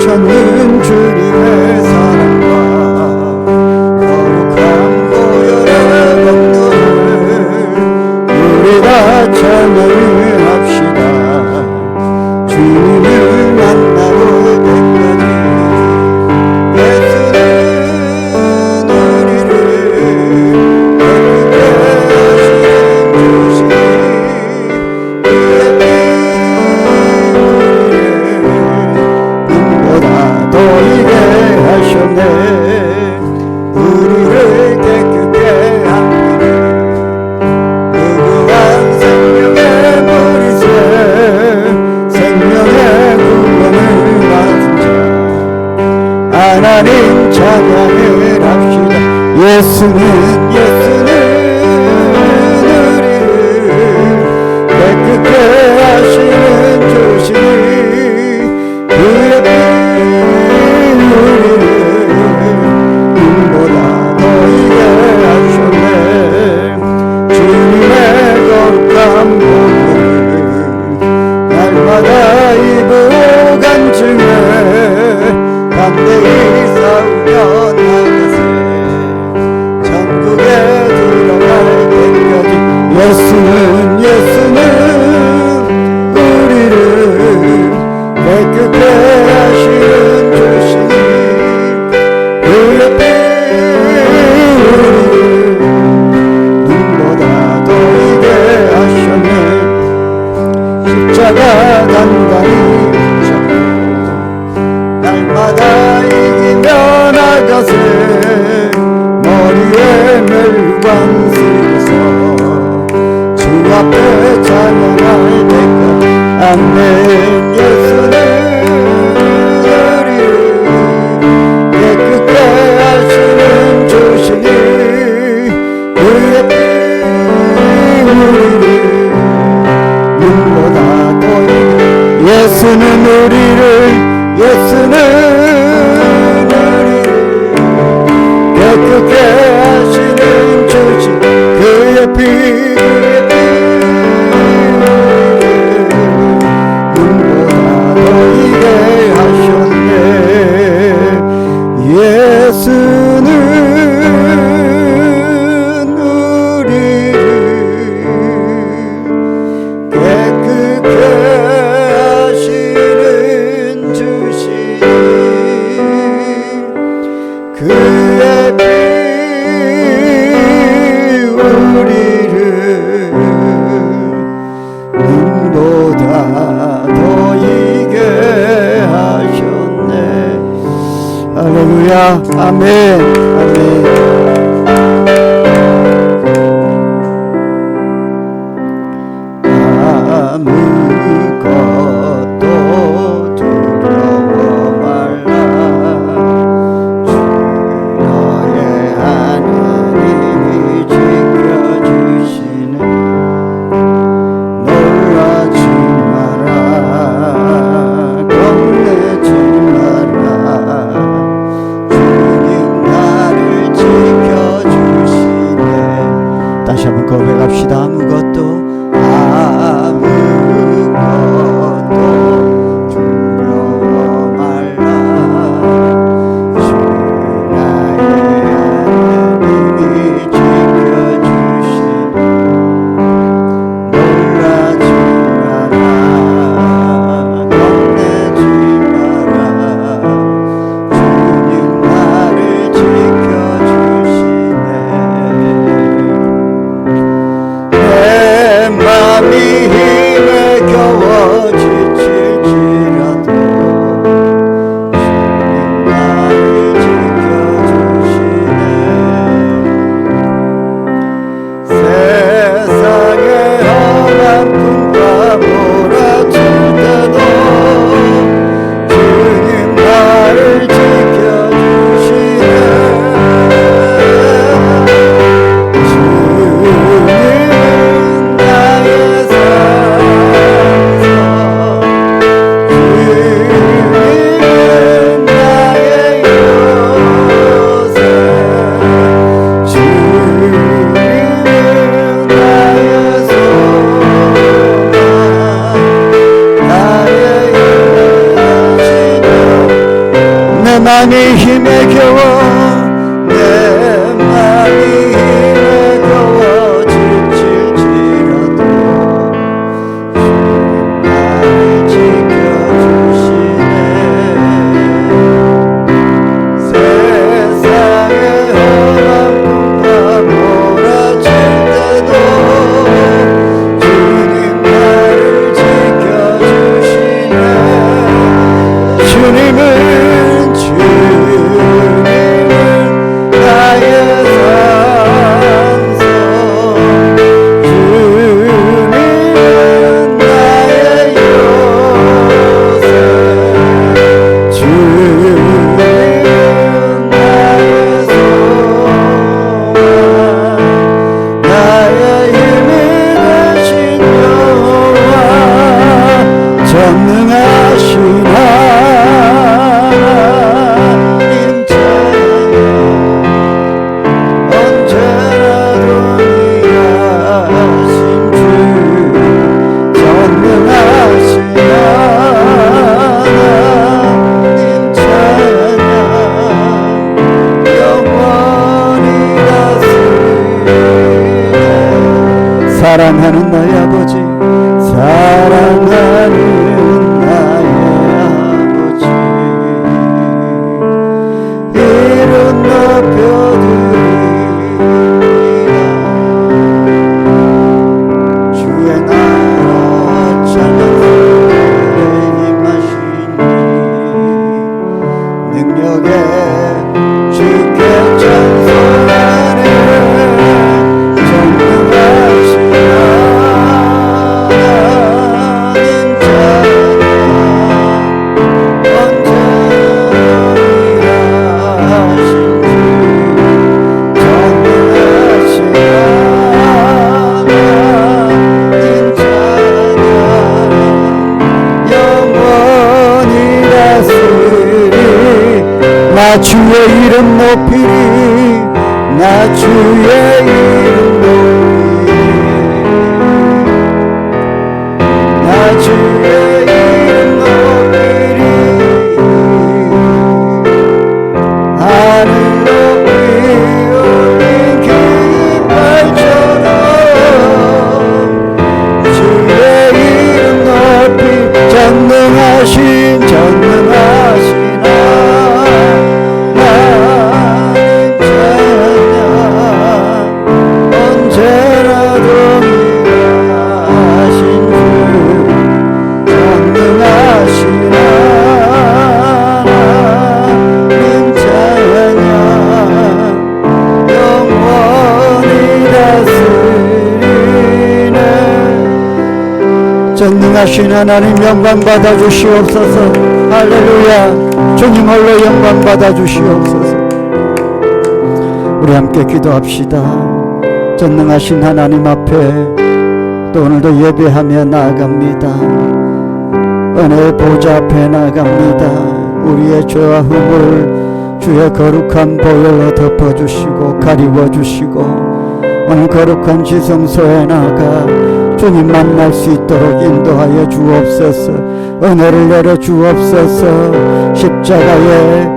넘쳤는 주님의 사랑과 거룩한 보혈의 공로를 우리 다 찬양을 합시다. 주님을 만나고 때까지 예수는 우리를 깨끗게 하시는 주시니 너희게 하셨네. 우리를 깨끗게 하기를 무궁한 생명의 머리새 생명의 구원을 받은 자 하나님 찬양을 합시다. 예수는 우리를 깨끗게 하시는 주시니 그의 눈보다 너희게 하셨네. 주님의 거룩한 보혈을 날마다 입으로 간증해 담대히 싸우며 나가세. 천국에 들어갈 때까지 예수는 우리를 깨끗게 하시는 주시니 그의 피 우리를 눈보다 더이게 하셨네. 십자가 단단히 붙잡고 날마다 이기며 나가세. 머리에 멸관 쓰고서 주 앞에 찬양할 때까지 아멘. 예수는 우리를 깨끗게 하시는 주시니 그의 피 우리를 눈보다 더이게 예수는 우리를 깨끗게 하시는 주시니 그의 피 예수는 우리를 깨끗게 하시는 주시니 그의 피 우리를 눈보다 더이게 하셨네. 할렐루야. 아멘. 아멘. 아무것도 두려워 말라. 주 너의 하나님이 지켜주시네. 놀라지 마라. 겁내지 마라. 주님 나를 지켜 맘이 힘에 겨워 내 맘이 힘에 겨워 지칠지라도 주님 나를 지켜주시네 세상의 험한 꿈과 몰아칠 때도 주님 나를 지켜주시네 주님은 나의 산소 주님은 나의 요새 주님은 나의 소망 나의 힘이 되신 여호와 전능하신 하나님 찬양 언제라도 위하신 주 전능하신 하나님 찬양 영원히 다스리네 사랑하는 나의 아버지 사랑하는 나의 아버지 이름 높여드리리라 주의 나라 찬양스레 임하시니 능력에 주께 찬송하네 전능하신 하나님 찬양 나 주의 이름 높이리 나 주의 이름 높이리 나 주의 이름 높이리 하늘 높이 올린 깃발처럼 주의 이름 높이 전능하신 언제라도 위하신 주 전능하신 하나님 찬양 영원히 다스리네 전능하신 하나님 영광 받아 주시옵소서 할렐루야 주님 홀로 영광 받아 주시옵소서 우리 함께 기도합시다 전능하신 하나님 앞에 또 오늘도 예배하며 나아갑니다 은혜의 보좌 앞에 나아갑니다 우리의 죄와 흠을 주의 거룩한 보혈로 덮어주시고 가리워주시고 오늘 거룩한 지성소에 나가 주님 만날 수 있도록 인도하여 주옵소서 은혜를 내려 주옵소서 십자가의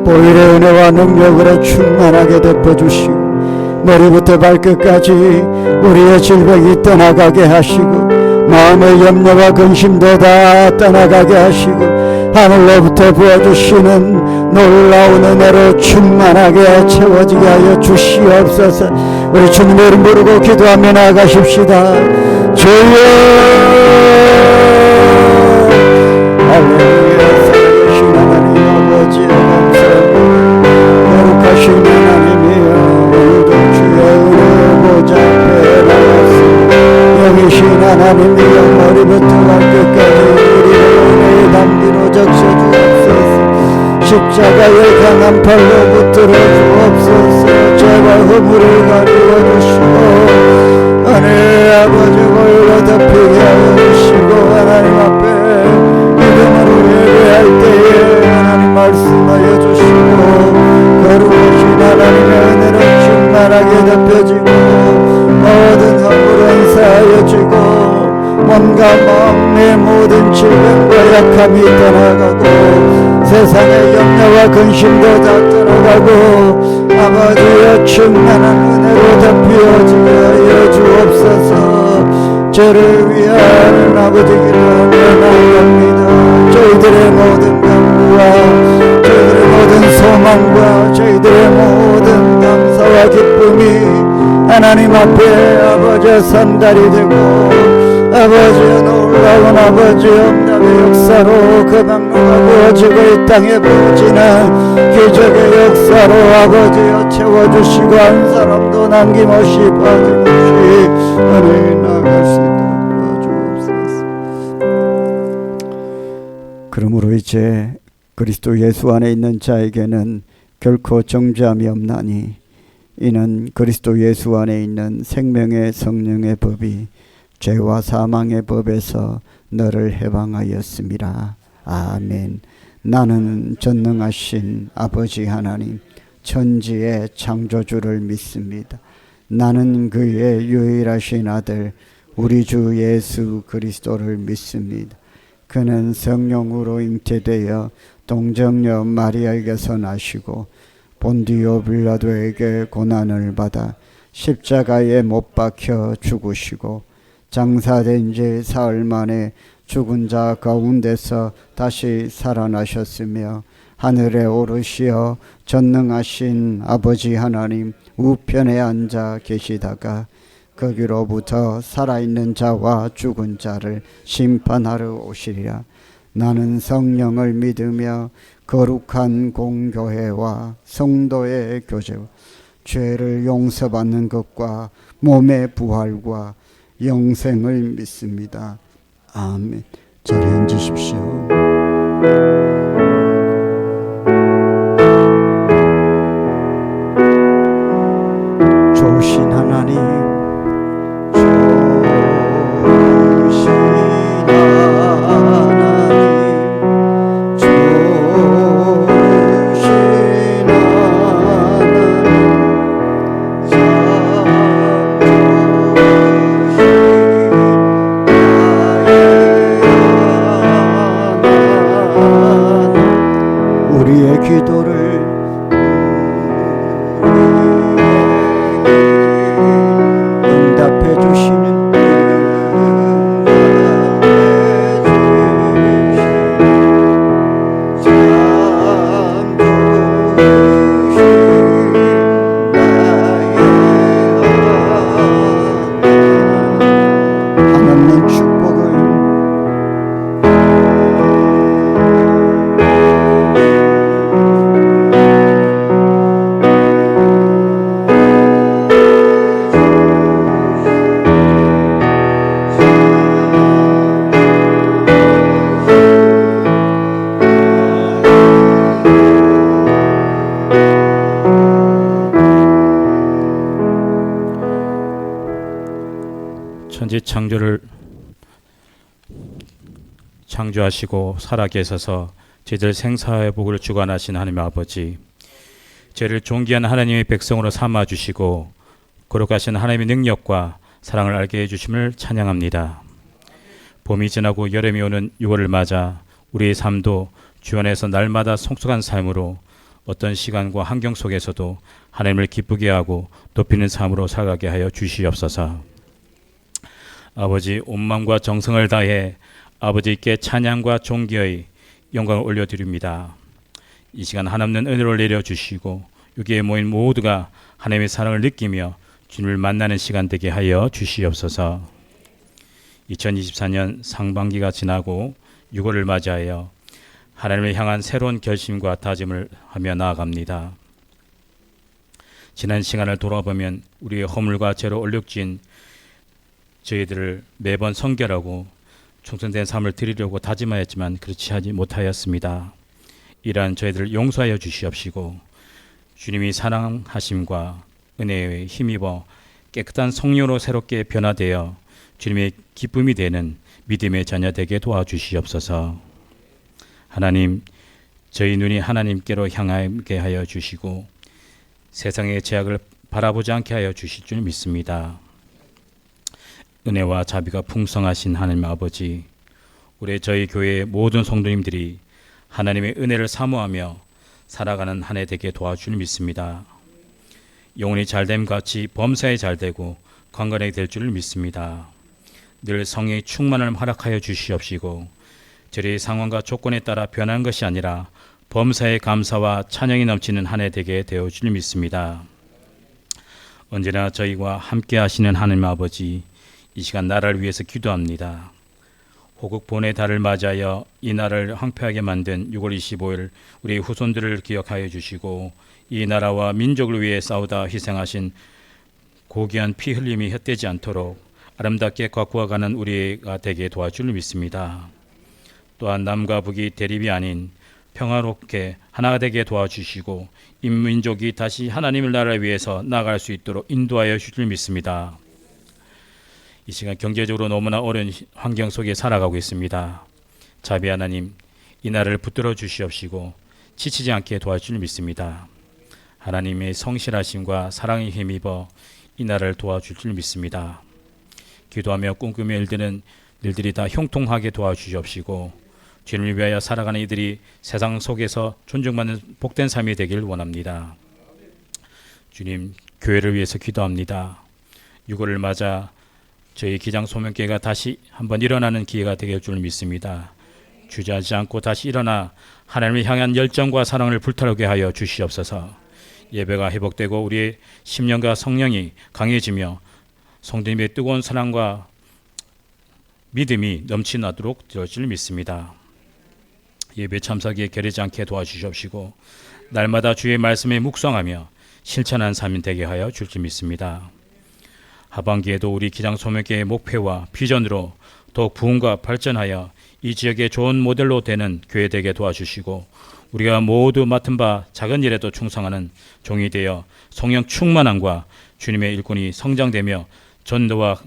보혈의 은혜와 능력으로 충만하게 덮어주시고 머리부터 발끝까지 우리의 질병이 떠나가게 하시고 마음의 염려와 근심도 다 떠나가게 하시고 하늘로부터 부어주시는 놀라운 은혜로 충만하게 채워지게 하여 주시옵소서 우리 주님의 이름 부르고 기도하며 나아가십시다 주여 할렐루야 살아계신 하나님 아버지의 감사합니다 거룩하신 하나님이여 오늘도 주의 은혜 보좌 앞에 나왔습니다 영이신 하나님이여 머리부터 발끝까지 우리의 은혜의 담비로 적셔주옵소서 십자가의 강한 팔로 붙들어 주옵소서 죄와 허물을 가리워주시고 하늘의 아버지 보혈로 덮이게 하여 주시고 하나님 앞에 믿음으로 예배할 때에 하나님 말씀하여 주시고 거룩하신 하나님의 은혜로 충만하게 덮여지고 모든 허물은 사하여지고 몸과 마음 내 모든 질병과 약함이 떠나가고 세상의 염려와 근심도 다 떠나가고 아버지여 충만한 은혜로 덮여지게 하여 주옵소서. 저를 위하는 아버지 기도하며 나아갑니다. 저희들의 모든 간구와 저희들의 모든 소망과 저희들의 모든 감사와 기쁨이 하나님 앞에 아버지 산달이 되고 아버지의 놀라운 아버지의 응답의 역사로 그 막로가 부어지고 이 땅에 부어지는 기적의 역사로 아버지여 채워주시고 한 사람도 남김없이 빠짐없이 은혜에 나아갈 수 있도록 도와주옵소서. 그러므로 이제 그리스도 예수 안에 있는 자에게는 결코 정죄함이 없나니 이는 그리스도 예수 안에 있는 생명의 성령의 법이 죄와 사망의 법에서 너를 해방하였습니다. 아멘. 나는 전능하신 아버지 하나님 천지의 창조주를 믿습니다. 나는 그의 유일하신 아들 우리 주 예수 그리스도를 믿습니다. 그는 성령으로 잉태되어 동정녀 마리아에게서 나시고 본디오 빌라도에게 고난을 받아 십자가에 못 박혀 죽으시고 장사된 지 사흘 만에 죽은 자 가운데서 다시 살아나셨으며 하늘에 오르시어 전능하신 아버지 하나님 우편에 앉아 계시다가 거기로부터 살아있는 자와 죽은 자를 심판하러 오시리라. 나는 성령을 믿으며 거룩한 공교회와 성도의 교제와 죄를 용서받는 것과 몸의 부활과 영생을 믿습니다. 아멘. 자리에 앉으십시오. 좋으신 하나님, 창조를 창조하시고 살아계셔서 저희들 생사의 복을 주관하신 하나님 아버지, 저희를 존귀한 하나님의 백성으로 삼아주시고 거룩하신 하나님의 능력과 사랑을 알게 해주심을 찬양합니다. 봄이 지나고 여름이 오는 6월을 맞아 우리의 삶도 주 안에서 날마다 성숙한 삶으로 어떤 시간과 환경 속에서도 하나님을 기쁘게 하고 높이는 삶으로 살아가게 하여 주시옵소서. 아버지, 온 마음과 정성을 다해 아버지께 찬양과 존귀의 영광을 올려드립니다. 이 시간 한없는 은혜를 내려주시고 여기에 모인 모두가 하나님의 사랑을 느끼며 주님을 만나는 시간 되게 하여 주시옵소서. 2024년 상반기가 지나고 6월을 맞이하여 하나님을 향한 새로운 결심과 다짐을 하며 나아갑니다. 지난 시간을 돌아보면 우리의 허물과 죄로 얼룩진 저희들을 매번 성결하고 충성된 삶을 드리려고 다짐하였지만 그렇지 하지 못하였습니다. 이러한 저희들을 용서하여 주시옵시고 주님이 사랑하심과 은혜에 힘입어 깨끗한 성령으로 새롭게 변화되어 주님의 기쁨이 되는 믿음의 자녀 되게 도와주시옵소서. 하나님, 저희 눈이 하나님께로 향하게 하여 주시고 세상의 제약을 바라보지 않게 하여 주실 줄 믿습니다. 은혜와 자비가 풍성하신 하나님 아버지, 우리 저희 교회의 모든 성도님들이 하나님의 은혜를 사모하며 살아가는 한 해 되게 도와줄 믿습니다. 영혼이 잘됨 같이 범사에 잘되고 건강하게 될 줄 믿습니다. 늘 성령의 충만을 허락하여 주시옵시고 저희 상황과 조건에 따라 변하는 것이 아니라 범사의 감사와 찬양이 넘치는 한 해 되게 되어 줄 믿습니다. 언제나 저희와 함께 하시는 하나님 아버지, 이 시간 나라를 위해서 기도합니다. 호국 본의 달을 맞이하여 이 나라를 황폐하게 만든 6월 25일 우리 후손들을 기억하여 주시고 이 나라와 민족을 위해 싸우다 희생하신 고귀한 피 흘림이 헛되지 않도록 아름답게 가꾸어가는 우리가 되게 도와줄 믿습니다. 또한 남과 북이 대립이 아닌 평화롭게 하나가 되게 도와주시고 인민족이 다시 하나님의 나라를 위해서 나아갈 수 있도록 인도하여 주실 믿습니다. 이 시간 경제적으로 너무나 어려운 환경 속에 살아가고 있습니다. 자비 하나님, 이 나라를 붙들어 주시옵시고 지치지 않게 도와줄 믿습니다. 하나님의 성실하심과 사랑에 힘입어 이 나라를 도와줄 줄 믿습니다. 기도하며 꿈꾸며 일드는 일들이 다 형통하게 도와주시옵시고 주님을 위하여 살아가는 이들이 세상 속에서 존중받는 복된 삶이 되길 원합니다. 주님, 교회를 위해서 기도합니다. 6월을 맞아 저희 기장 소명교회가 다시 한번 일어나는 기회가 되게 줄 믿습니다. 주저하지 않고 다시 일어나 하나님을 향한 열정과 사랑을 불타오르게 하여 주시옵소서. 예배가 회복되고 우리의 심령과 성령이 강해지며 성도님의 뜨거운 사랑과 믿음이 넘치나도록 될 줄 믿습니다. 예배 참석에 게으르지 않게 도와주시옵시고 날마다 주의 말씀에 묵상하며 실천한 삶이 되게 하여 줄 줄 믿습니다. 하반기에도 우리 기장 소명교회의 목표와 비전으로 더욱 부흥과 발전하여 이 지역의 좋은 모델로 되는 교회 되게 도와주시고 우리가 모두 맡은 바 작은 일에도 충성하는 종이 되어 성령 충만함과 주님의 일꾼이 성장되며 전도와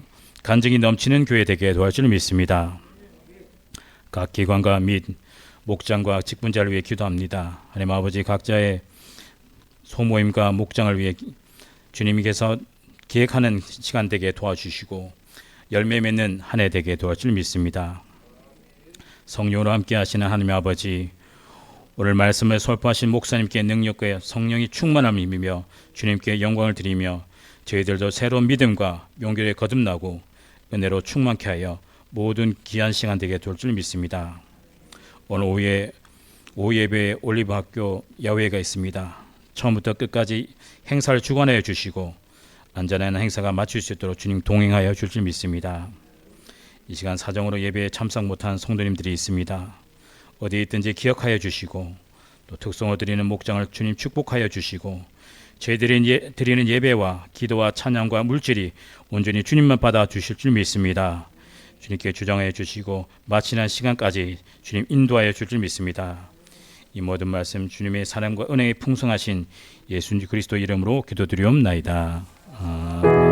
간증이 넘치는 교회 되게 도와줄 믿습니다. 각 기관과 및 목장과 직분자를 위해 기도합니다. 하나님 아버지, 각자의 소모임과 목장을 위해 주님께서 기획하는 시간 되게 도와주시고 열매 맺는 한 해 되게 도와줄 믿습니다. 성령으로 함께 하시는 하나님 아버지, 오늘 말씀을 설포하신 목사님께 능력과 성령이 충만함을 힘이며 주님께 영광을 드리며 저희들도 새로운 믿음과 용기에 거듭나고 은혜로 충만케 하여 모든 귀한 시간 되게 될 줄 믿습니다. 오늘 오후 예배에 올리브 학교 야외가 있습니다. 처음부터 끝까지 행사를 주관하여 주시고 안전한 행사가 마칠 수 있도록 주님 동행하여 줄 줄 믿습니다. 이 시간 사정으로 예배에 참석 못한 성도님들이 있습니다. 어디에 있든지 기억하여 주시고 또 특성을 드리는 목장을 주님 축복하여 주시고 저희들이 드리는 예배와 기도와 찬양과 물질이 온전히 주님만 받아 주실 줄 믿습니다. 주님께 주장하여 주시고 마치는 시간까지 주님 인도하여 줄 줄 믿습니다. 이 모든 말씀 주님의 사랑과 은혜에 풍성하신 예수 그리스도 이름으로 기도드리옵나이다. 아멘.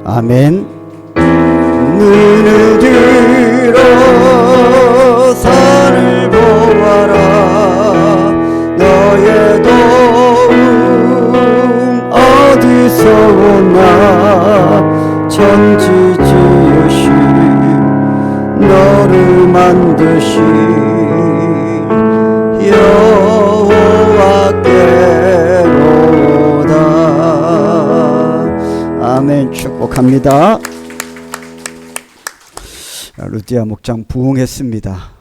아멘. 눈을 들어 산을 보아라. 너의 도움 어디서 오나. 천지 지으신 너를 만드신 여호와께로다. 아멘. 축복합니다. 루디아 목장 부흥했습니다.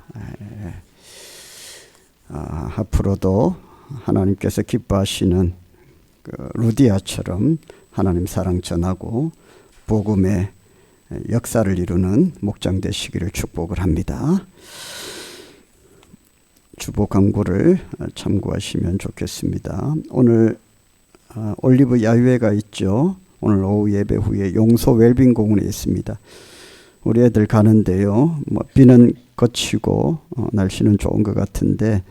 앞으로도 하나님께서 기뻐하시는 루디아처럼 하나님 사랑 전하고 복음의 역사를 이루는 목장 되시기를 축복을 합니다. 주보 광고를 참고하시면 좋겠습니다. 오늘 올리브 야유회가 있죠. 오늘 오후 예배 후에 용소 웰빙 공원에 있습니다. 우리 애들 가는데요. 비는 거치고 날씨는 좋은 것 같은데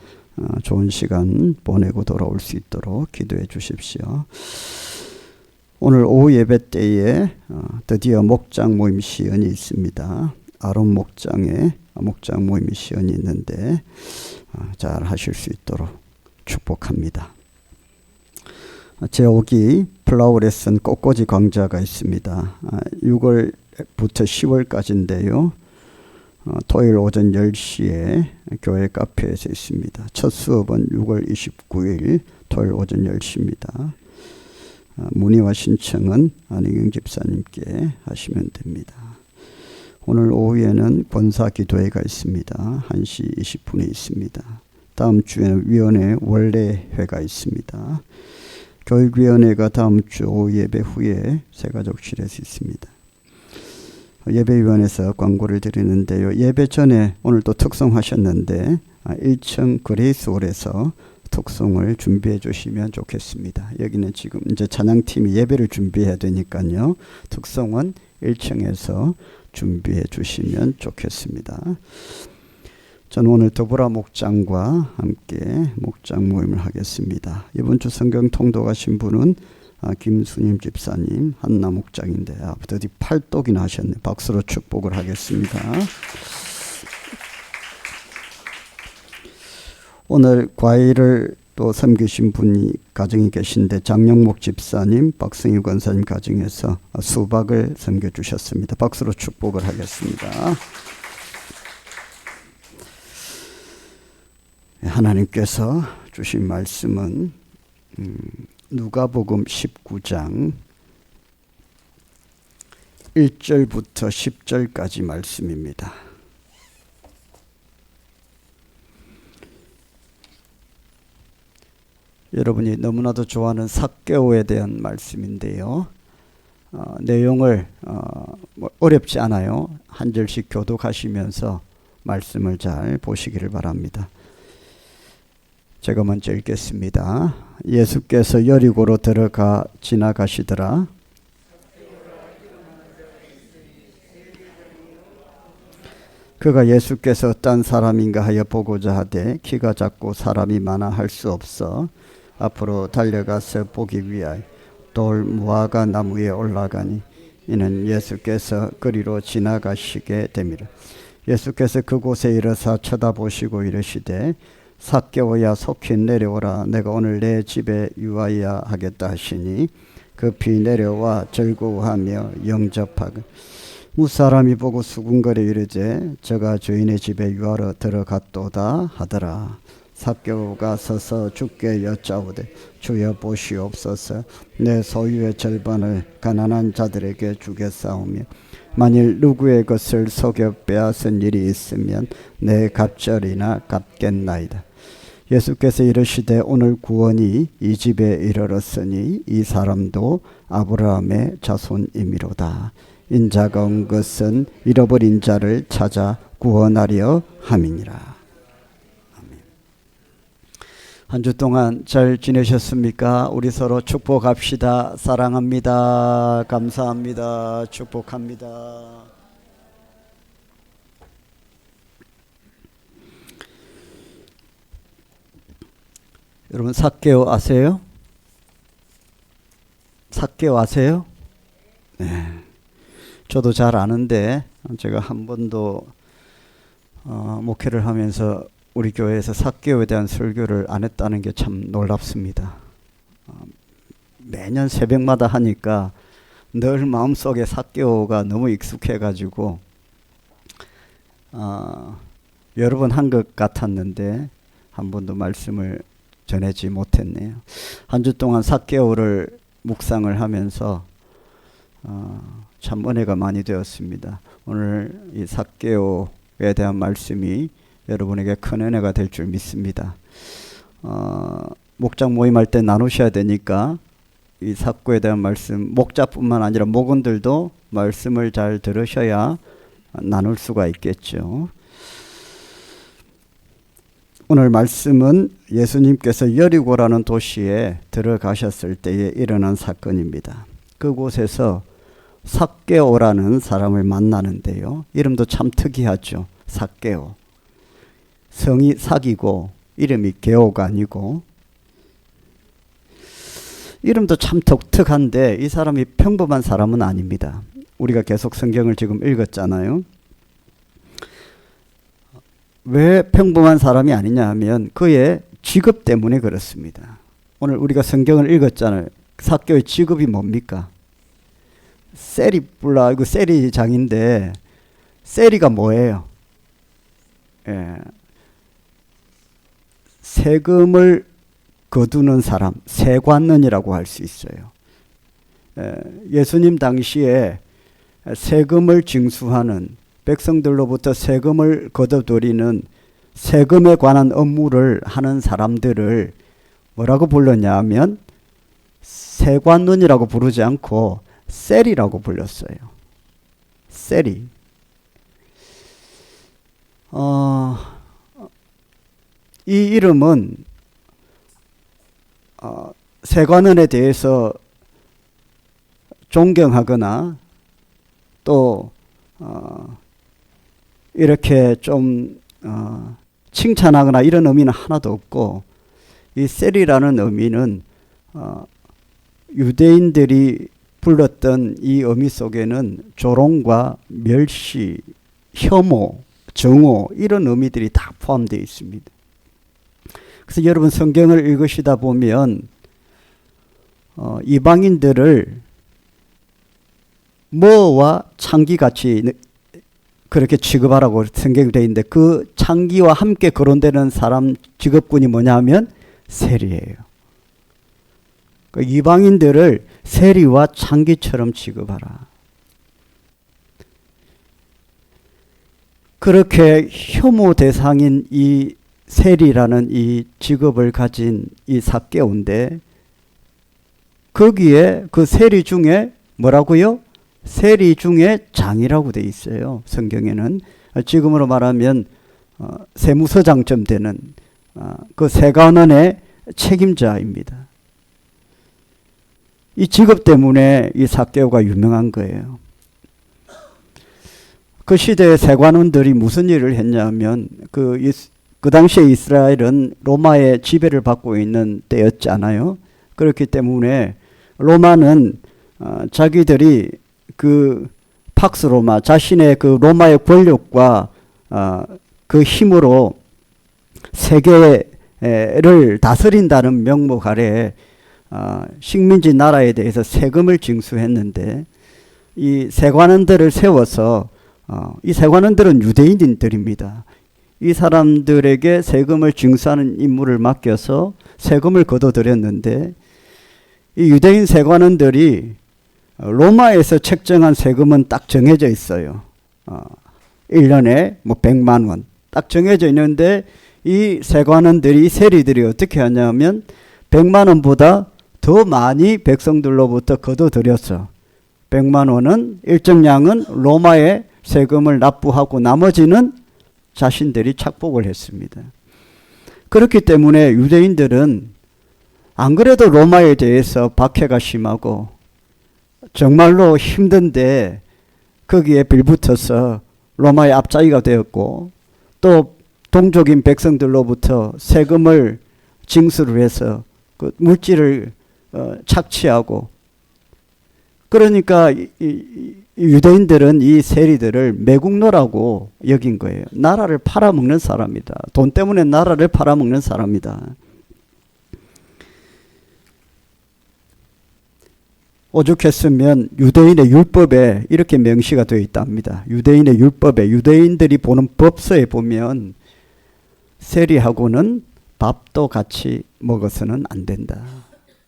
좋은 시간 보내고 돌아올 수 있도록 기도해 주십시오. 오늘 오후 예배 때에 드디어 목장 모임 시연이 있습니다. 아론 목장에 목장 모임 시연이 있는데 잘 하실 수 있도록 축복합니다. 제5기 플라워 레슨 꽃꽂이 강좌가 있습니다. 6월부터 10월까지인데요. 토요일 오전 10시에 교회 카페에서 있습니다. 첫 수업은 6월 29일 토요일 오전 10시입니다. 문의와 신청은 안희경 집사님께 하시면 됩니다. 오늘 오후에는 권사 기도회가 있습니다. 1시 20분에 있습니다. 다음 주에는 위원회 원래회가 있습니다. 교육위원회가 다음 주 오후 예배 후에 새가족실에서 있습니다. 예배위원회에서 광고를 드리는데요. 예배 전에 오늘 또 특송하셨는데 1층 그레이스홀에서 특송을 준비해 주시면 좋겠습니다. 여기는 지금 이제 찬양팀이 예배를 준비해야 되니까요. 특송은 1층에서 준비해 주시면 좋겠습니다. 저는 오늘 더불어 목장과 함께 목장 모임을 하겠습니다. 이번 주 성경 통독하신 분은 김수님 집사님 한나 목장인데 드디어 팔독이나 하셨네. 박수로 축복을 하겠습니다. 오늘 과일을 또 섬기신 분이 가정이 계신데 장영목 집사님, 박승희 권사님 가정에서 수박을 섬겨주셨습니다. 박수로 축복을 하겠습니다. 하나님께서 주신 말씀은 누가복음 19장 1절부터 10절까지 말씀입니다. 여러분이 너무나도 좋아하는 삭개오에 대한 말씀인데요. 내용을 어렵지 않아요. 한 절씩 교독하시면서 말씀을 잘 보시기를 바랍니다. 제가 먼저 읽겠습니다. 예수께서 여리고로 들어가 지나가시더라. 그가 예수께서 어떤 사람인가 하여 보고자 하되 키가 작고 사람이 많아 할 수 없어 앞으로 달려가서 보기 위하여 돌 무화과 나무에 올라가니 이는 예수께서 그리로 지나가시게 됨이라. 예수께서 그곳에 이르사 쳐다보시고 이르시되 삭개오야 속히 내려오라. 내가 오늘 내 집에 유하여야 하겠다 하시니 급히 내려와 즐거워하며 영접하고 무사람이 보고 수군거려 이르되 저가 주인의 집에 유하러 들어갔도다 하더라. 삭개오가 서서 주께 여짜오되 주여 보시옵소서. 내 소유의 절반을 가난한 자들에게 주겠사오며 만일 누구의 것을 속여 빼앗은 일이 있으면 내 갑절이나 갚겠나이다. 예수께서 이르시되 오늘 구원이 이 집에 이르렀으니 이 사람도 아브라함의 자손이미로다. 인자가 온 것은 잃어버린 자를 찾아 구원하려 함이니라. 한 주 동안 잘 지내셨습니까? 우리 서로 축복합시다. 사랑합니다. 감사합니다. 축복합니다. 여러분 삭개오 아세요? 삭개오 아세요? 네. 저도 잘 아는데 제가 한 번도 목회를 하면서 우리 교회에서 삭개오에 대한 설교를 안 했다는 게 참 놀랍습니다. 매년 새벽마다 하니까 늘 마음속에 삭개오가 너무 익숙해가지고 여러 번 한 것 같았는데 한 번도 말씀을 전하지 못했네요. 한 주 동안 삭개오를 묵상을 하면서 참 은혜가 많이 되었습니다. 오늘 이 삭개오에 대한 말씀이 여러분에게 큰 은혜가 될 줄 믿습니다. 목장 모임할 때 나누셔야 되니까 이 삭개오에 대한 말씀, 목자뿐만 아니라 목원들도 말씀을 잘 들으셔야 나눌 수가 있겠죠. 오늘 말씀은 예수님께서 여리고라는 도시에 들어가셨을 때에 일어난 사건입니다. 그곳에서 삭개오라는 사람을 만나는데요. 이름도 참 특이하죠. 삭개오. 성이 삭이고 이름이 개오가 아니고, 이름도 참 독특한데 이 사람이 평범한 사람은 아닙니다. 우리가 계속 성경을 지금 읽었잖아요. 왜 평범한 사람이 아니냐 하면 그의 직업 때문에 그렇습니다. 오늘 우리가 성경을 읽었잖아요. 삭개오의 직업이 뭡니까? 세리뿔라, 이거 세리장인데 세리가 뭐예요? 세금을 거두는 사람, 세관원이라고 할 수 있어요. 예수님 당시에 세금을 징수하는, 백성들로부터 세금을 거둬들이는 세금에 관한 업무를 하는 사람들을 뭐라고 불렀냐 하면 세관원이라고 부르지 않고 세리라고 불렀어요. 세리. 이 이름은 세관원에 대해서 존경하거나 또 이렇게 좀 칭찬하거나 이런 의미는 하나도 없고, 이 세리라는 의미는 유대인들이 불렀던 이 의미 속에는 조롱과 멸시, 혐오, 정오 이런 의미들이 다 포함되어 있습니다. 그래서 여러분 성경을 읽으시다 보면 이방인들을 뭐와 창기같이 그렇게 취급하라고 성경이 되어 있는데, 그 창기와 함께 거론되는 사람 직업군이 뭐냐 하면 세리예요. 그 이방인들을 세리와 창기처럼 취급하라. 그렇게 혐오 대상인 이 세리라는 이 직업을 가진 이 삭개오인데, 거기에 그 세리 중에 뭐라고요? 세리 중에 장이라고 돼 있어요. 성경에는 지금으로 말하면 세무서장쯤 되는 그 세관원의 책임자입니다. 이 직업 때문에 이 삭개오가 유명한 거예요. 그 시대의 세관원들이 무슨 일을 했냐면 그 당시에 이스라엘은 로마의 지배를 받고 있는 때였잖아요. 그렇기 때문에 로마는 자기들이 그 팍스 로마, 자신의 그 로마의 권력과 그 힘으로 세계를 다스린다는 명목 아래 식민지 나라에 대해서 세금을 징수했는데, 이 세관원들을 세워서 이 세관원들은 유대인들입니다. 이 사람들에게 세금을 징수하는 임무를 맡겨서 세금을 거둬들였는데, 이 유대인 세관원들이 로마에서 책정한 세금은 딱 정해져 있어요. 1년에 뭐 100만 원 딱 정해져 있는데, 이 세관원들이, 이 세리들이 어떻게 하냐면 100만 원보다 더 많이 백성들로부터 거둬들였어. 100만 원은 일정량은 로마에 세금을 납부하고 나머지는 자신들이 착복을 했습니다. 그렇기 때문에 유대인들은 안 그래도 로마에 대해서 박해가 심하고 정말로 힘든데 거기에 빌붙어서 로마의 앞자기가 되었고, 또 동족인 백성들로부터 세금을 징수를 해서 그 물질을 착취하고, 그러니까 유대인들은 이 세리들을 매국노라고 여긴 거예요. 나라를 팔아먹는 사람이다. 돈 때문에 나라를 팔아먹는 사람이다. 오죽했으면 유대인의 율법에 이렇게 명시가 되어 있답니다. 유대인의 율법에, 유대인들이 보는 법서에 보면 세리하고는 밥도 같이 먹어서는 안 된다.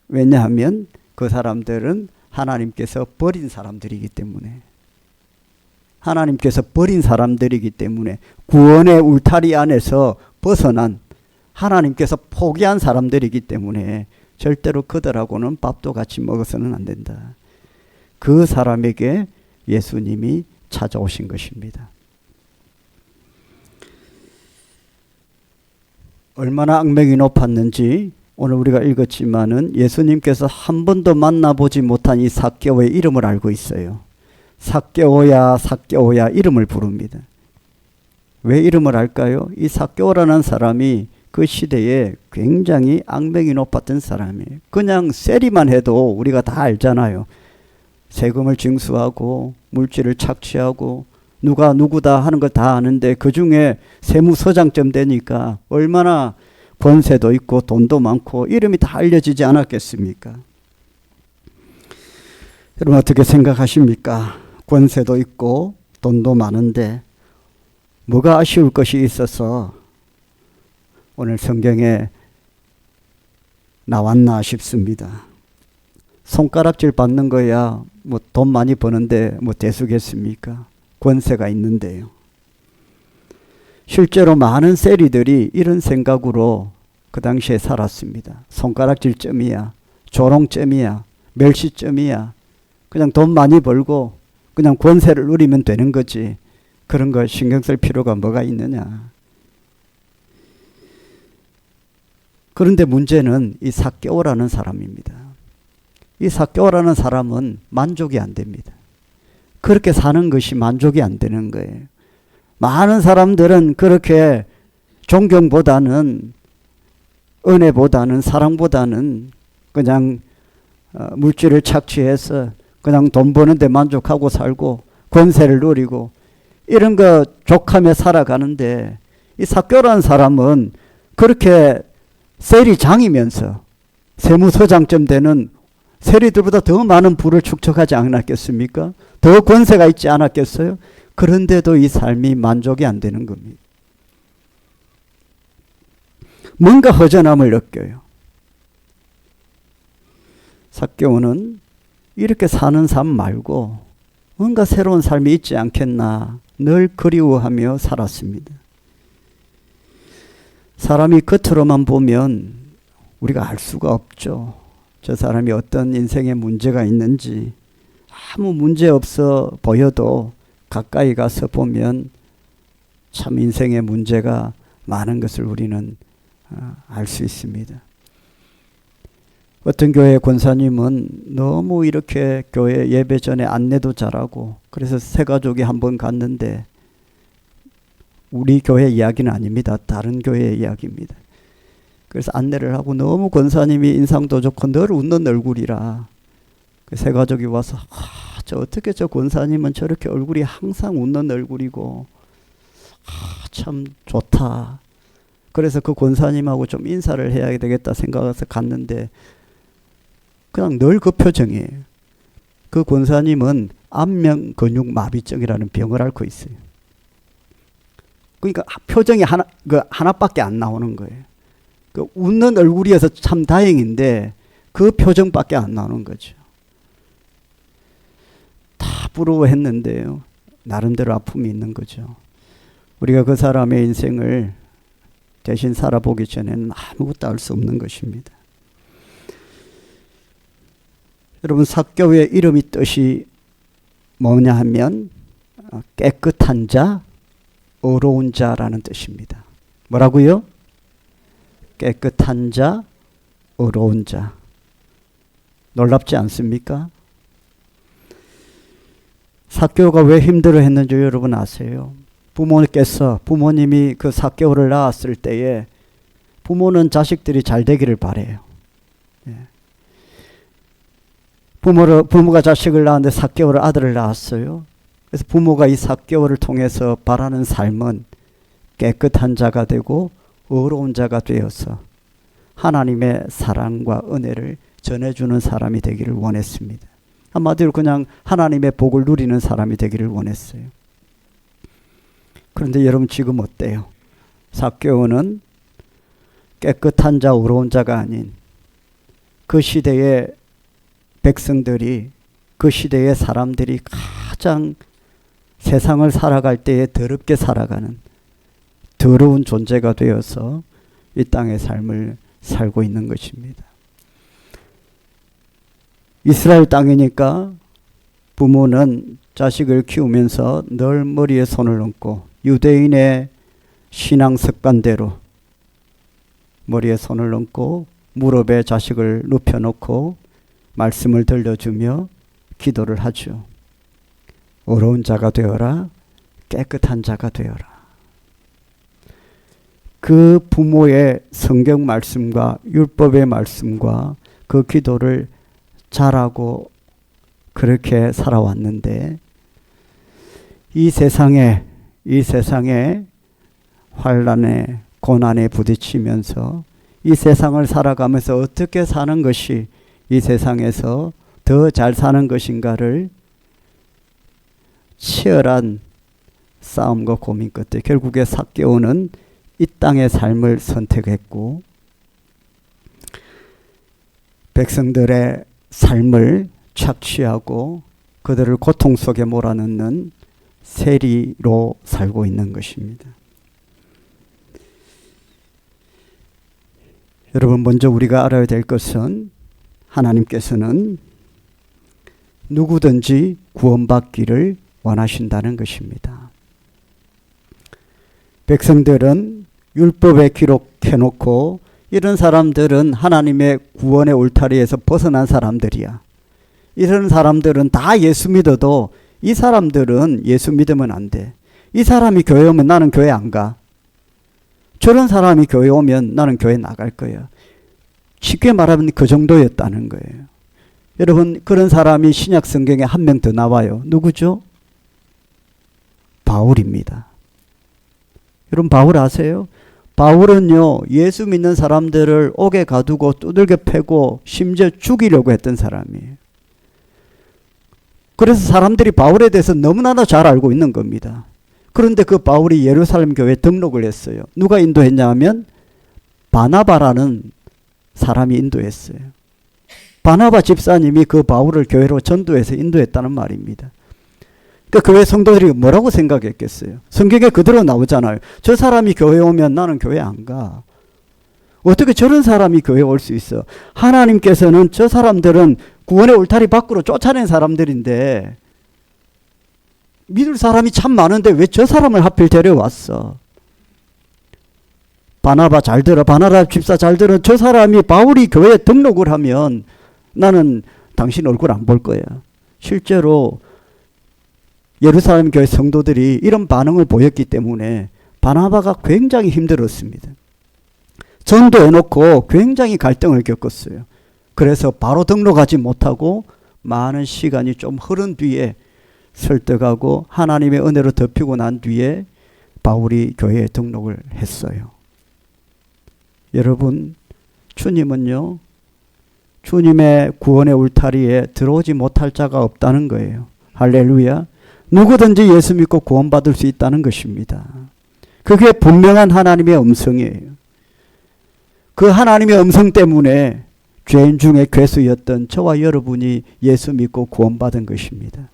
왜냐하면 그 사람들은 하나님께서 버린 사람들이기 때문에, 하나님께서 버린 사람들이기 때문에, 구원의 울타리 안에서 벗어난, 하나님께서 포기한 사람들이기 때문에 절대로 그들하고는 밥도 같이 먹어서는 안 된다. 그 사람에게 예수님이 찾아오신 것입니다. 얼마나 악명이 높았는지 오늘 우리가 읽었지만은 예수님께서 한 번도 만나보지 못한 이 삭개오의 이름을 알고 있어요. 삭개오야, 삭개오야 이름을 부릅니다. 왜 이름을 알까요? 이 삭개오라는 사람이 그 시대에 굉장히 악명이 높았던 사람이에요. 그냥 세리만 해도 우리가 다 알잖아요. 세금을 징수하고 물질을 착취하고 누가 누구다 하는 걸 다 아는데 그 중에 세무서장쯤 되니까 얼마나 권세도 있고 돈도 많고 이름이 다 알려지지 않았겠습니까? 여러분 어떻게 생각하십니까? 권세도 있고 돈도 많은데 뭐가 아쉬울 것이 있어서 오늘 성경에 나왔나 싶습니다. 손가락질 받는 거야 뭐 돈 많이 버는데 뭐 대수겠습니까? 권세가 있는데요. 실제로 많은 세리들이 이런 생각으로 그 당시에 살았습니다. 손가락질점이야, 조롱점이야, 멸시점이야. 그냥 돈 많이 벌고 그냥 권세를 누리면 되는 거지. 그런 걸 신경 쓸 필요가 뭐가 있느냐. 그런데 문제는 이 삭개오라는 사람입니다. 이 삭개오라는 사람은 만족이 안 됩니다. 그렇게 사는 것이 만족이 안 되는 거예요. 많은 사람들은 그렇게 존경보다는 은혜보다는 사랑보다는 그냥 물질을 착취해서 그냥 돈 버는데 만족하고 살고 권세를 누리고 이런 거 족하며 살아가는데 이 삭개오라는 사람은 그렇게 세리장이면서 세무서장쯤 되는 세리들보다 더 많은 부를 축적하지 않았겠습니까? 더 권세가 있지 않았겠어요? 그런데도 이 삶이 만족이 안 되는 겁니다. 뭔가 허전함을 느껴요. 삭개오는 이렇게 사는 삶 말고 뭔가 새로운 삶이 있지 않겠나 늘 그리워하며 살았습니다. 사람이 겉으로만 보면 우리가 알 수가 없죠. 저 사람이 어떤 인생에 문제가 있는지 아무 문제 없어 보여도 가까이 가서 보면 참 인생에 문제가 많은 것을 우리는 알 수 있습니다. 어떤 교회 권사님은 너무 이렇게 교회 예배 전에 안내도 잘하고 그래서 새 가족이 한번 갔는데 우리 교회 이야기는 아닙니다. 다른 교회 이야기입니다. 그래서 안내를 하고 너무 권사님이 인상도 좋고 늘 웃는 얼굴이라 그 새 가족이 와서 저 어떻게 저 권사님은 저렇게 얼굴이 항상 웃는 얼굴이고 참 좋다. 그래서 그 권사님하고 좀 인사를 해야 되겠다 생각해서 갔는데 그냥 늘 그 표정이에요. 그 권사님은 안면근육마비증이라는 병을 앓고 있어요. 그러니까 표정이 하나밖에 안 나오는 거예요. 그 웃는 얼굴이어서 참 다행인데 그 표정밖에 안 나오는 거죠. 다 부러워했는데요. 나름대로 아픔이 있는 거죠. 우리가 그 사람의 인생을 대신 살아보기 전에는 아무것도 알 수 없는 것입니다. 여러분 삭개오의 이름이 뜻이 뭐냐 하면 깨끗한 자, 의로운 자라는 뜻입니다. 뭐라고요? 깨끗한 자, 의로운 자. 놀랍지 않습니까? 삭개오가 왜 힘들어했는지 여러분 아세요? 부모님이 그 삭개오를 낳았을 때에 부모는 자식들이 잘 되기를 바래요. 부모가 자식을 낳았는데 삭개오를 아들을 낳았어요. 그래서 부모가 이 삭개오를 통해서 바라는 삶은 깨끗한 자가 되고 의로운 자가 되어서 하나님의 사랑과 은혜를 전해주는 사람이 되기를 원했습니다. 한마디로 그냥 하나님의 복을 누리는 사람이 되기를 원했어요. 그런데 여러분 지금 어때요? 삭개오는 깨끗한 자, 의로운 자가 아닌 그 시대의 백성들이, 그 시대의 사람들이 가장 세상을 살아갈 때에 더럽게 살아가는 더러운 존재가 되어서 이 땅의 삶을 살고 있는 것입니다. 이스라엘 땅이니까 부모는 자식을 키우면서 늘 머리에 손을 얹고 유대인의 신앙 습관대로 머리에 손을 얹고 무릎에 자식을 눕혀놓고 말씀을 들려주며 기도를 하죠. 의로운 자가 되어라, 깨끗한 자가 되어라. 그 부모의 성경 말씀과 율법의 말씀과 그 기도를 잘하고 그렇게 살아왔는데 이 세상에 환난에 고난에 부딪히면서 이 세상을 살아가면서 어떻게 사는 것이 이 세상에서 더 잘 사는 것인가를 치열한 싸움과 고민 끝에 결국에 삭개오는 이 땅의 삶을 선택했고 백성들의 삶을 착취하고 그들을 고통 속에 몰아넣는 세리로 살고 있는 것입니다. 여러분, 먼저 우리가 알아야 될 것은 하나님께서는 누구든지 구원받기를 원하신다는 것입니다. 백성들은 율법에 기록해놓고 이런 사람들은 하나님의 구원의 울타리에서 벗어난 사람들이야. 이런 사람들은 다 예수 믿어도 이 사람들은 예수 믿으면 안 돼. 이 사람이 교회 오면 나는 교회 안 가. 저런 사람이 교회 오면 나는 교회 나갈 거야. 쉽게 말하면 그 정도였다는 거예요. 여러분, 그런 사람이 신약 성경에 한 명 더 나와요. 누구죠? 바울입니다. 여러분, 바울 아세요? 바울은요, 예수 믿는 사람들을 옥에 가두고 두들겨 패고 심지어 죽이려고 했던 사람이에요. 그래서 사람들이 바울에 대해서 너무나도 잘 알고 있는 겁니다. 그런데 그 바울이 예루살렘 교회에 등록을 했어요. 누가 인도했냐 하면 바나바라는 사람이 인도했어요. 바나바 집사님이 그 바울을 교회로 전도해서 인도했다는 말입니다. 그러니까 교회 성도들이 뭐라고 생각했겠어요? 성경에 그대로 나오잖아요. 저 사람이 교회 오면 나는 교회 안 가. 어떻게 저런 사람이 교회에 올 수 있어? 하나님께서는 저 사람들은 구원의 울타리 밖으로 쫓아낸 사람들인데 믿을 사람이 참 많은데 왜 저 사람을 하필 데려왔어? 바나바 잘 들어. 바나바 집사 잘 들어. 저 사람이 바울이 교회에 등록을 하면 나는 당신 얼굴 안 볼 거야. 실제로 예루살렘 교회 성도들이 이런 반응을 보였기 때문에 바나바가 굉장히 힘들었습니다. 전도해놓고 굉장히 갈등을 겪었어요. 그래서 바로 등록하지 못하고 많은 시간이 좀 흐른 뒤에 설득하고 하나님의 은혜로 덮이고 난 뒤에 바울이 교회에 등록을 했어요. 여러분, 주님은요, 주님의 구원의 울타리에 들어오지 못할 자가 없다는 거예요. 할렐루야. 누구든지 예수 믿고 구원받을 수 있다는 것입니다. 그게 분명한 하나님의 음성이에요. 그 하나님의 음성 때문에 죄인 중에 괴수였던 저와 여러분이 예수 믿고 구원받은 것입니다.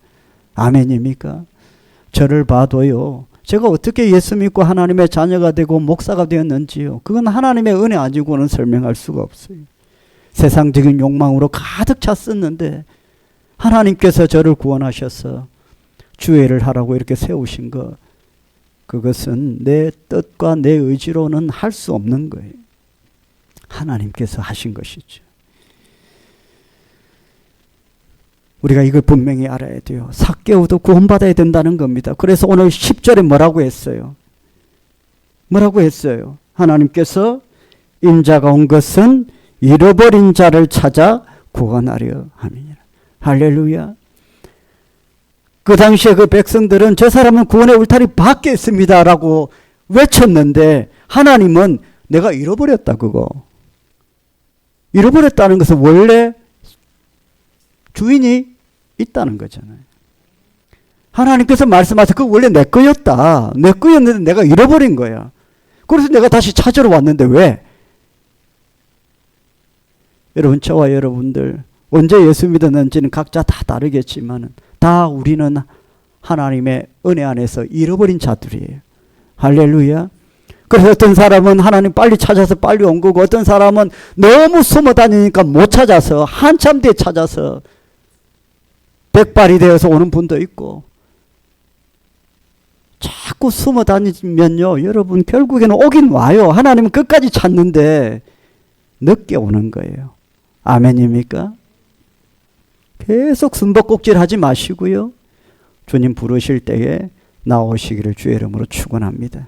아멘입니까? 저를 봐도요, 제가 어떻게 예수 믿고 하나님의 자녀가 되고 목사가 되었는지요, 그건 하나님의 은혜 아니고는 설명할 수가 없어요. 세상적인 욕망으로 가득 찼었는데 하나님께서 저를 구원하셔서 주회를 하라고 이렇게 세우신 것, 그것은 내 뜻과 내 의지로는 할 수 없는 거예요. 하나님께서 하신 것이죠. 우리가 이걸 분명히 알아야 돼요. 삭개오도 구원받아야 된다는 겁니다. 그래서 오늘 10절에 뭐라고 했어요? 뭐라고 했어요? 하나님께서 인자가 온 것은 잃어버린 자를 찾아 구원하려 함이니라. 할렐루야. 그 당시에 그 백성들은 저 사람은 구원의 울타리 밖에 있습니다 라고 외쳤는데 하나님은 내가 잃어버렸다 그거. 잃어버렸다는 것은 원래 주인이 있다는 거잖아요. 하나님께서 말씀하셔서 그거 원래 내 거였다. 내 거였는데 내가 잃어버린 거야. 그래서 내가 다시 찾으러 왔는데 왜? 여러분, 저와 여러분들 언제 예수 믿었는지는 각자 다 다르겠지만 다 우리는 하나님의 은혜 안에서 잃어버린 자들이에요. 할렐루야. 그래서 어떤 사람은 하나님 빨리 찾아서 빨리 온 거고 어떤 사람은 너무 숨어 다니니까 못 찾아서 한참 뒤에 찾아서 백발이 되어서 오는 분도 있고 자꾸 숨어 다니면요 여러분 결국에는 오긴 와요. 하나님은 끝까지 찾는데 늦게 오는 거예요. 아멘입니까? 계속 숨바꼭질 하지 마시고요. 주님 부르실 때에 나오시기를 주의 이름으로 축원합니다.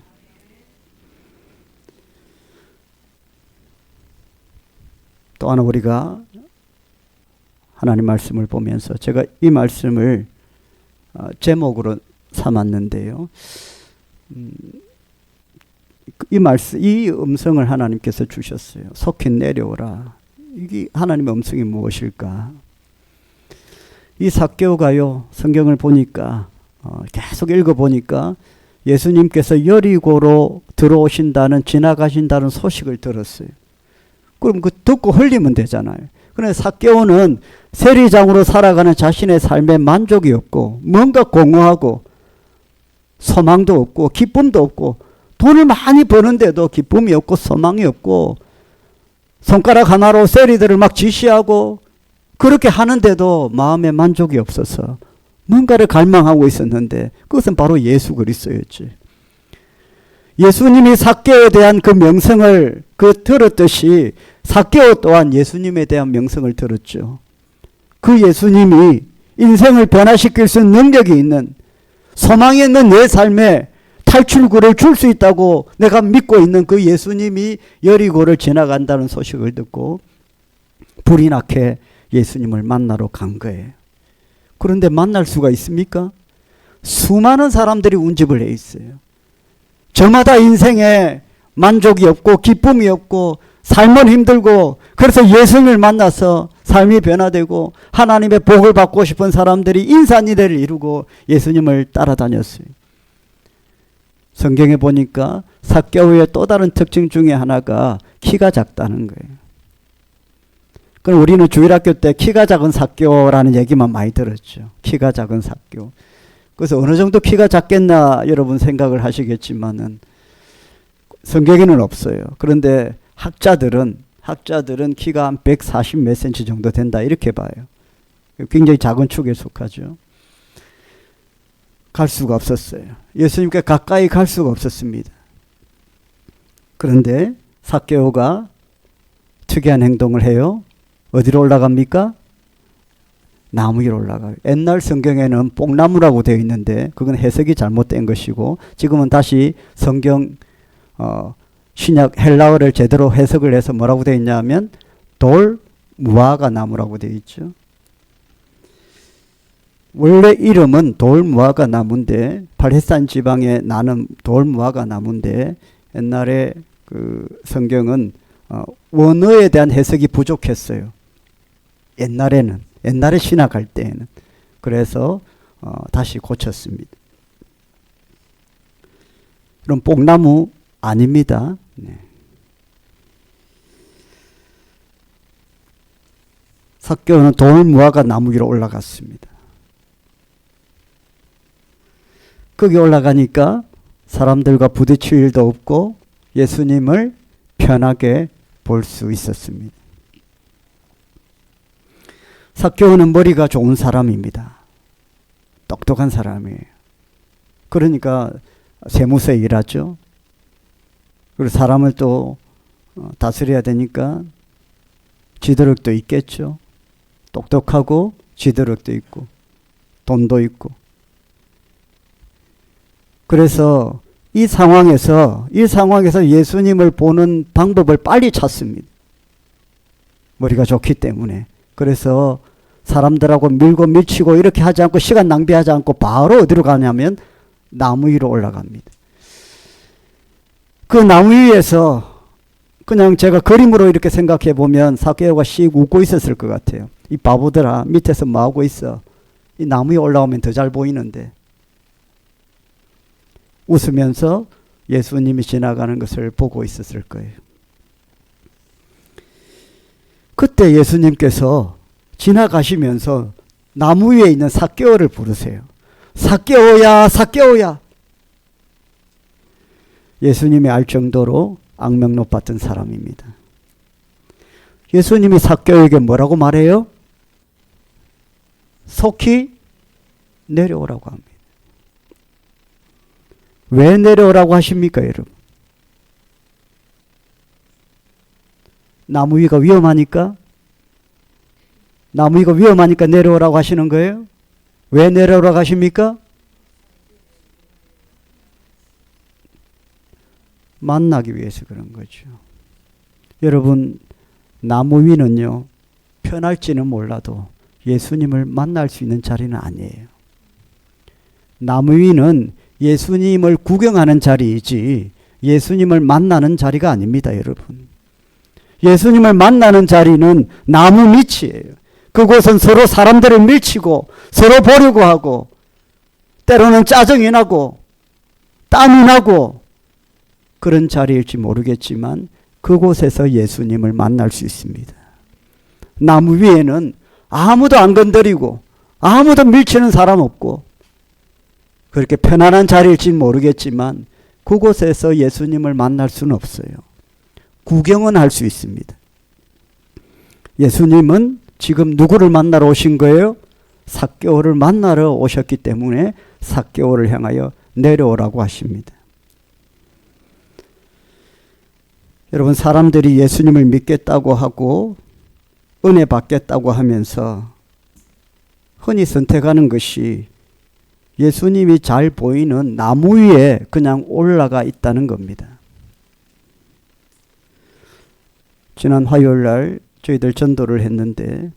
또 하나 우리가 하나님 말씀을 보면서 제가 이 말씀을 제목으로 삼았는데요. 이 음성을 하나님께서 주셨어요. 속히 내려오라. 이게 하나님의 음성이 무엇일까? 이 삭개오가요 성경을 보니까 계속 읽어보니까 예수님께서 여리고로 들어오신다는 지나가신다는 소식을 들었어요. 그럼 그 듣고 흘리면 되잖아요. 그런데 삭개오는 세리장으로 살아가는 자신의 삶에 만족이 없고 뭔가 공허하고 소망도 없고 기쁨도 없고 돈을 많이 버는데도 기쁨이 없고 소망이 없고 손가락 하나로 세리들을 막 지시하고 그렇게 하는데도 마음에 만족이 없어서 뭔가를 갈망하고 있었는데 그것은 바로 예수 그리스도였지. 예수님이 삭개오에 대한 그 명성을 들었듯이 삭개오 또한 예수님에 대한 명성을 들었죠. 그 예수님이 인생을 변화시킬 수 있는 능력이 있는 소망이 있는 내 삶에 탈출구를 줄 수 있다고 내가 믿고 있는 그 예수님이 여리고를 지나간다는 소식을 듣고 불이 나게 예수님을 만나러 간 거예요. 그런데 만날 수가 있습니까? 수많은 사람들이 운집을 해 있어요. 저마다 인생에 만족이 없고 기쁨이 없고 삶은 힘들고 그래서 예수님을 만나서 삶이 변화되고 하나님의 복을 받고 싶은 사람들이 인산이대를 이루고 예수님을 따라다녔어요. 성경에 보니까 삭개오의 또 다른 특징 중에 하나가 키가 작다는 거예요. 그럼 우리는 주일학교 때 키가 작은 삭개오라는 얘기만 많이 들었죠. 키가 작은 삭개오. 그래서 어느 정도 키가 작겠나 여러분 생각을 하시겠지만은 성경에는 없어요. 그런데 학자들은 키가 한 140 몇 센치 정도 된다 이렇게 봐요. 굉장히 작은 축에 속하죠. 갈 수가 없었어요. 예수님께 가까이 갈 수가 없었습니다. 그런데 삭개오가 특이한 행동을 해요. 어디로 올라갑니까? 나무 위로 올라가요. 옛날 성경에는 뽕나무라고 되어 있는데 그건 해석이 잘못된 것이고 지금은 다시 성경 신약 헬라어를 제대로 해석을 해서 뭐라고 되어 있냐면 돌 무화과 나무라고 되어 있죠. 원래 이름은 돌 무화과 나무인데 팔레스타인 지방에 나는 돌 무화과 나무인데 옛날에 그 성경은 원어에 대한 해석이 부족했어요. 옛날에 신학할 때에는. 그래서 다시 고쳤습니다. 그럼 뽕나무 아닙니다. 네. 삭개오는 돌 무화과 나무 위로 올라갔습니다. 거기 올라가니까 사람들과 부딪힐 일도 없고 예수님을 편하게 볼 수 있었습니다. 삭개오는 머리가 좋은 사람입니다. 똑똑한 사람이에요. 그러니까 세무서에 일하죠. 그리고 사람을 또 다스려야 되니까 지도력도 있겠죠. 똑똑하고 지도력도 있고 돈도 있고. 그래서 이 상황에서 예수님을 보는 방법을 빨리 찾습니다. 머리가 좋기 때문에. 그래서 사람들하고 밀고 밀치고 이렇게 하지 않고 시간 낭비하지 않고 바로 어디로 가냐면 나무 위로 올라갑니다. 그 나무 위에서 그냥 제가 그림으로 이렇게 생각해 보면 삭개오가 씩 웃고 있었을 것 같아요. 이 바보들아, 밑에서 뭐 하고 있어? 이 나무 위에 올라오면 더 잘 보이는데. 웃으면서 예수님이 지나가는 것을 보고 있었을 거예요. 그때 예수님께서 지나가시면서 나무 위에 있는 삭개오를 부르세요. 삭개오야, 삭개오야. 예수님이 알 정도로 악명 높았던 사람입니다. 예수님이 삭개오에게 뭐라고 말해요? 속히 내려오라고 합니다. 왜 내려오라고 하십니까, 여러분? 나무 위가 위험하니까? 나무 위가 위험하니까 내려오라고 하시는 거예요? 왜 내려오라고 하십니까? 만나기 위해서 그런 거죠. 여러분, 나무 위는요, 편할지는 몰라도 예수님을 만날 수 있는 자리는 아니에요. 나무 위는 예수님을 구경하는 자리이지 예수님을 만나는 자리가 아닙니다, 여러분. 예수님을 만나는 자리는 나무 밑이에요. 그곳은 서로 사람들을 밀치고 서로 보려고 하고 때로는 짜증이 나고 땀이 나고 그런 자리일지 모르겠지만 그곳에서 예수님을 만날 수 있습니다. 나무 위에는 아무도 안 건드리고 아무도 밀치는 사람 없고 그렇게 편안한 자리일지 모르겠지만 그곳에서 예수님을 만날 수는 없어요. 구경은 할 수 있습니다. 예수님은 지금 누구를 만나러 오신 거예요? 삭개오를 만나러 오셨기 때문에 삭개오를 향하여 내려오라고 하십니다. 여러분, 사람들이 예수님을 믿겠다고 하고 은혜 받겠다고 하면서 흔히 선택하는 것이 예수님이 잘 보이는 나무 위에 그냥 올라가 있다는 겁니다. 지난 화요일 날 저희들 전도를 했는데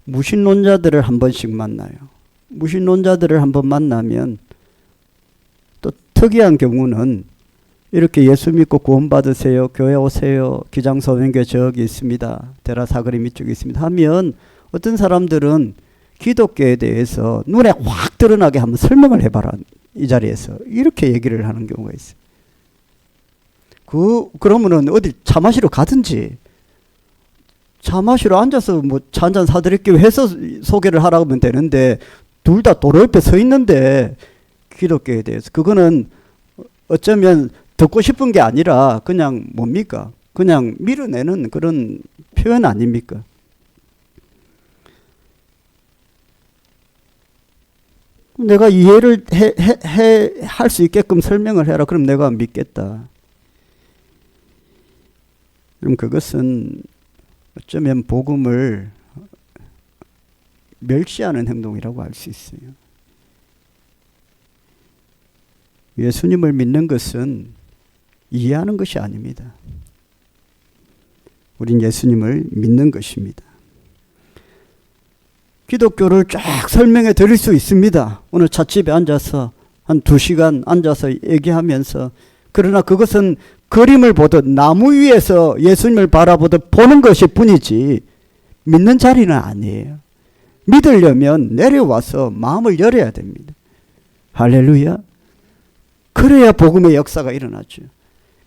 무신론자들을 한 번씩 만나요. 무신론자들을 한번 만나면 또 특이한 경우는 이렇게 예수 믿고 구원받으세요. 교회 오세요. 기장소명교 저기 있습니다. 데라사거리 밑쪽에 있습니다. 하면 어떤 사람들은 기독교에 대해서 눈에 확 드러나게 한번 설명을 해봐라. 이 자리에서. 이렇게 얘기를 하는 경우가 있어요. 그러면은 어디 차 마시러 가든지 차 마시러 앉아서 뭐 차 한잔 사드릴게요 해서 소개를 하라고 하면 되는데 둘 다 도로 옆에 서 있는데 기독교에 대해서 그거는 어쩌면 듣고 싶은 게 아니라 그냥 뭡니까? 그냥 밀어내는 그런 표현 아닙니까? 내가 이해를 할 수 있게끔 설명을 해라. 그럼 내가 믿겠다. 그럼 그것은 어쩌면 복음을 멸시하는 행동이라고 할 수 있어요. 예수님을 믿는 것은 이해하는 것이 아닙니다. 우린 예수님을 믿는 것입니다. 기독교를 쫙 설명해 드릴 수 있습니다. 오늘 찻집에 앉아서 한 2시간 앉아서 얘기하면서 그러나 그것은 그림을 보듯 나무 위에서 예수님을 바라보듯 보는 것일 뿐이지 믿는 자리는 아니에요. 믿으려면 내려와서 마음을 열어야 됩니다. 할렐루야. 그래야 복음의 역사가 일어나죠.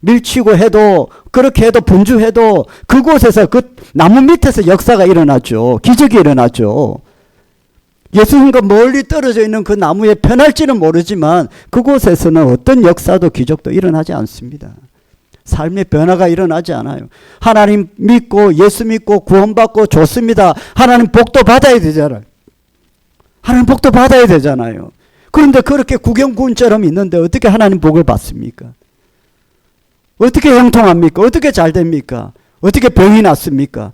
밀치고 해도 그렇게 해도 분주해도 그곳에서 그 나무 밑에서 역사가 일어나죠. 기적이 일어나죠. 예수님과 멀리 떨어져 있는 그 나무에 편할지는 모르지만 그곳에서는 어떤 역사도 기적도 일어나지 않습니다. 삶의 변화가 일어나지 않아요. 하나님 믿고 예수 믿고 구원받고 좋습니다. 하나님 복도 받아야 되잖아요. 하나님 복도 받아야 되잖아요. 그런데 그렇게 구경꾼처럼 있는데 어떻게 하나님 복을 받습니까? 어떻게 형통합니까? 어떻게 잘 됩니까? 어떻게 병이 낫습니까?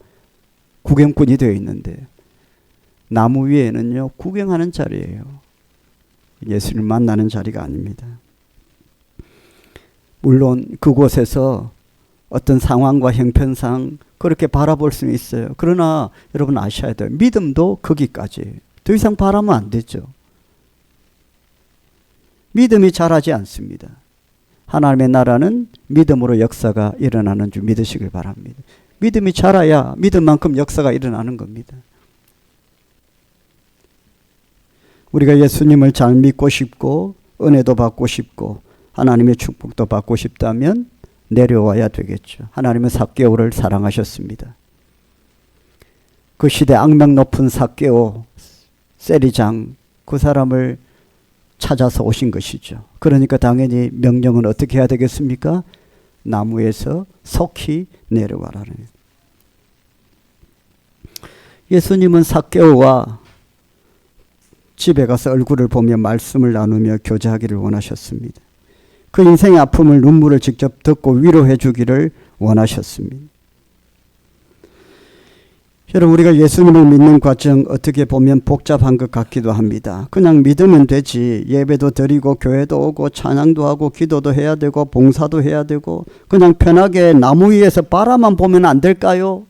구경꾼이 되어 있는데 나무 위에는요 구경하는 자리예요. 예수를 만나는 자리가 아닙니다. 물론 그곳에서 어떤 상황과 형편상 그렇게 바라볼 수는 있어요. 그러나 여러분 아셔야 돼요. 믿음도 거기까지. 더 이상 바라면 안 되죠. 믿음이 자라지 않습니다. 하나님의 나라는 믿음으로 역사가 일어나는 줄 믿으시길 바랍니다. 믿음이 자라야 믿음만큼 역사가 일어나는 겁니다. 우리가 예수님을 잘 믿고 싶고 은혜도 받고 싶고 하나님의 축복도 받고 싶다면 내려와야 되겠죠. 하나님은 삭개오를 사랑하셨습니다. 그 시대 악명 높은 삭개오 세리장 그 사람을 찾아서 오신 것이죠. 그러니까 당연히 명령은 어떻게 해야 되겠습니까? 나무에서 속히 내려와라는. 예수님은 삭개오와 집에 가서 얼굴을 보며 말씀을 나누며 교제하기를 원하셨습니다. 그 인생의 아픔을 눈물을 직접 듣고 위로해 주기를 원하셨습니다. 여러분 우리가 예수님을 믿는 과정 어떻게 보면 복잡한 것 같기도 합니다. 그냥 믿으면 되지. 예배도 드리고 교회도 오고 찬양도 하고 기도도 해야 되고 봉사도 해야 되고 그냥 편하게 나무 위에서 바라만 보면 안 될까요?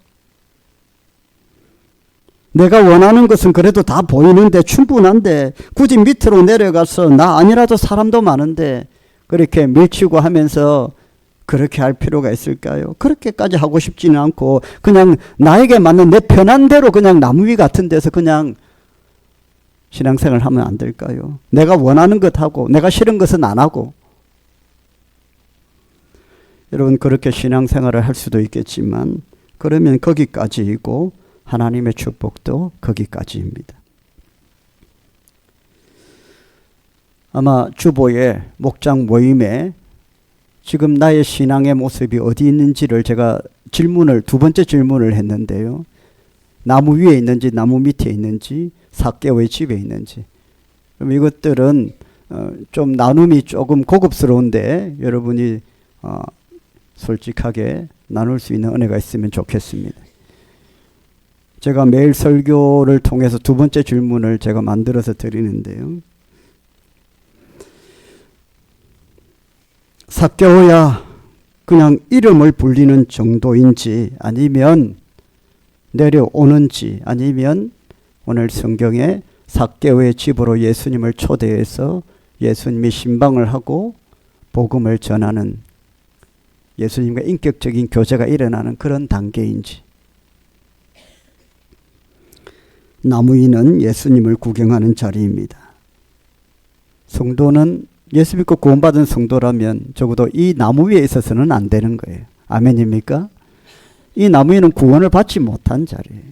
내가 원하는 것은 그래도 다 보이는데 충분한데 굳이 밑으로 내려가서 나 아니라도 사람도 많은데 그렇게 밀치고 하면서 그렇게 할 필요가 있을까요? 그렇게까지 하고 싶지는 않고 그냥 나에게 맞는 내 편한 대로 그냥 나무 위 같은 데서 그냥 신앙생활 하면 안 될까요? 내가 원하는 것 하고 내가 싫은 것은 안 하고. 여러분 그렇게 신앙생활을 할 수도 있겠지만 그러면 거기까지이고 하나님의 축복도 거기까지입니다. 아마 주보의 목장 모임에 지금 나의 신앙의 모습이 어디 있는지를 제가 두 번째 질문을 했는데요. 나무 위에 있는지 나무 밑에 있는지 삭개오의 집에 있는지. 그럼 이것들은 좀 나눔이 조금 고급스러운데 여러분이 솔직하게 나눌 수 있는 은혜가 있으면 좋겠습니다. 제가 매일 설교를 통해서 두 번째 질문을 제가 만들어서 드리는데요. 삭개오야 그냥 이름을 불리는 정도인지 아니면 내려오는지 아니면 오늘 성경에 삭개오의 집으로 예수님을 초대해서 예수님이 신방을 하고 복음을 전하는 예수님과 인격적인 교제가 일어나는 그런 단계인지. 나무 위는 예수님을 구경하는 자리입니다. 성도는 예수 믿고 구원받은 성도라면 적어도 이 나무 위에 있어서는 안 되는 거예요. 아멘입니까? 이 나무 위는 구원을 받지 못한 자리예요.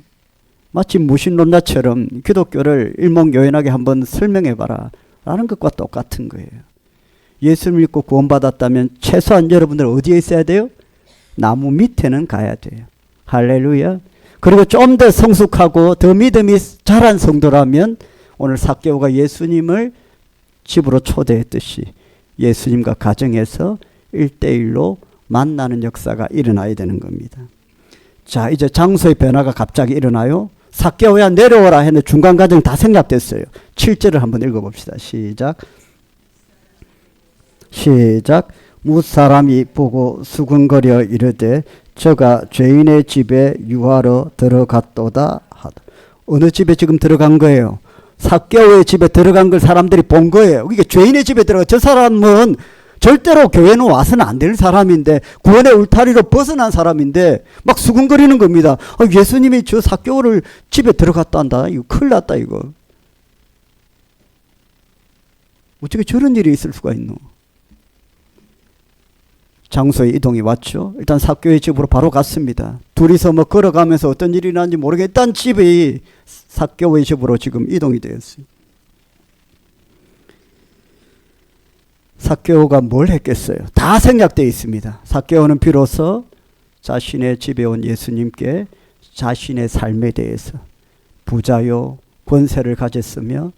마치 무신론자처럼 기독교를 일목요연하게 한번 설명해봐라 라는 것과 똑같은 거예요. 예수 믿고 구원받았다면 최소한 여러분들 어디에 있어야 돼요? 나무 밑에는 가야 돼요. 할렐루야. 그리고 좀 더 성숙하고 더 믿음이 자란 성도라면 오늘 삭개오가 예수님을 집으로 초대했듯이 예수님과 가정에서 1대1로 만나는 역사가 일어나야 되는 겁니다. 자, 이제 장소의 변화가 갑자기 일어나요. 삭개오야 내려오라 했는데 중간 과정 다 생략됐어요. 7절을 한번 읽어봅시다. 시작. 무사람이 보고 수근거려 이르되 저가 죄인의 집에 유하러 들어갔도다 하다. 어느 집에 지금 들어간 거예요? 삭개오의 집에 들어간 걸 사람들이 본 거예요. 이게 죄인의 집에 들어가. 저 사람은 절대로 교회는 와서는 안 될 사람인데 구원의 울타리로 벗어난 사람인데 막 수근거리는 겁니다. 예수님이 저 삭개오를 집에 들어갔다 한다. 이거 큰일 났다 이거. 어떻게 저런 일이 있을 수가 있노? 장소에 이동이 왔죠. 일단 삭개오의 집으로 바로 갔습니다. 둘이서 뭐 걸어가면서 어떤 일이 났는지 모르겠. 일단 집이 삭개오의 집으로 지금 이동이 되었어요. 삭개오가 뭘 했겠어요? 다 생략되어 있습니다. 삭개오는 비로소 자신의 집에 온 예수님께 자신의 삶에 대해서 부자요 권세를 가졌으며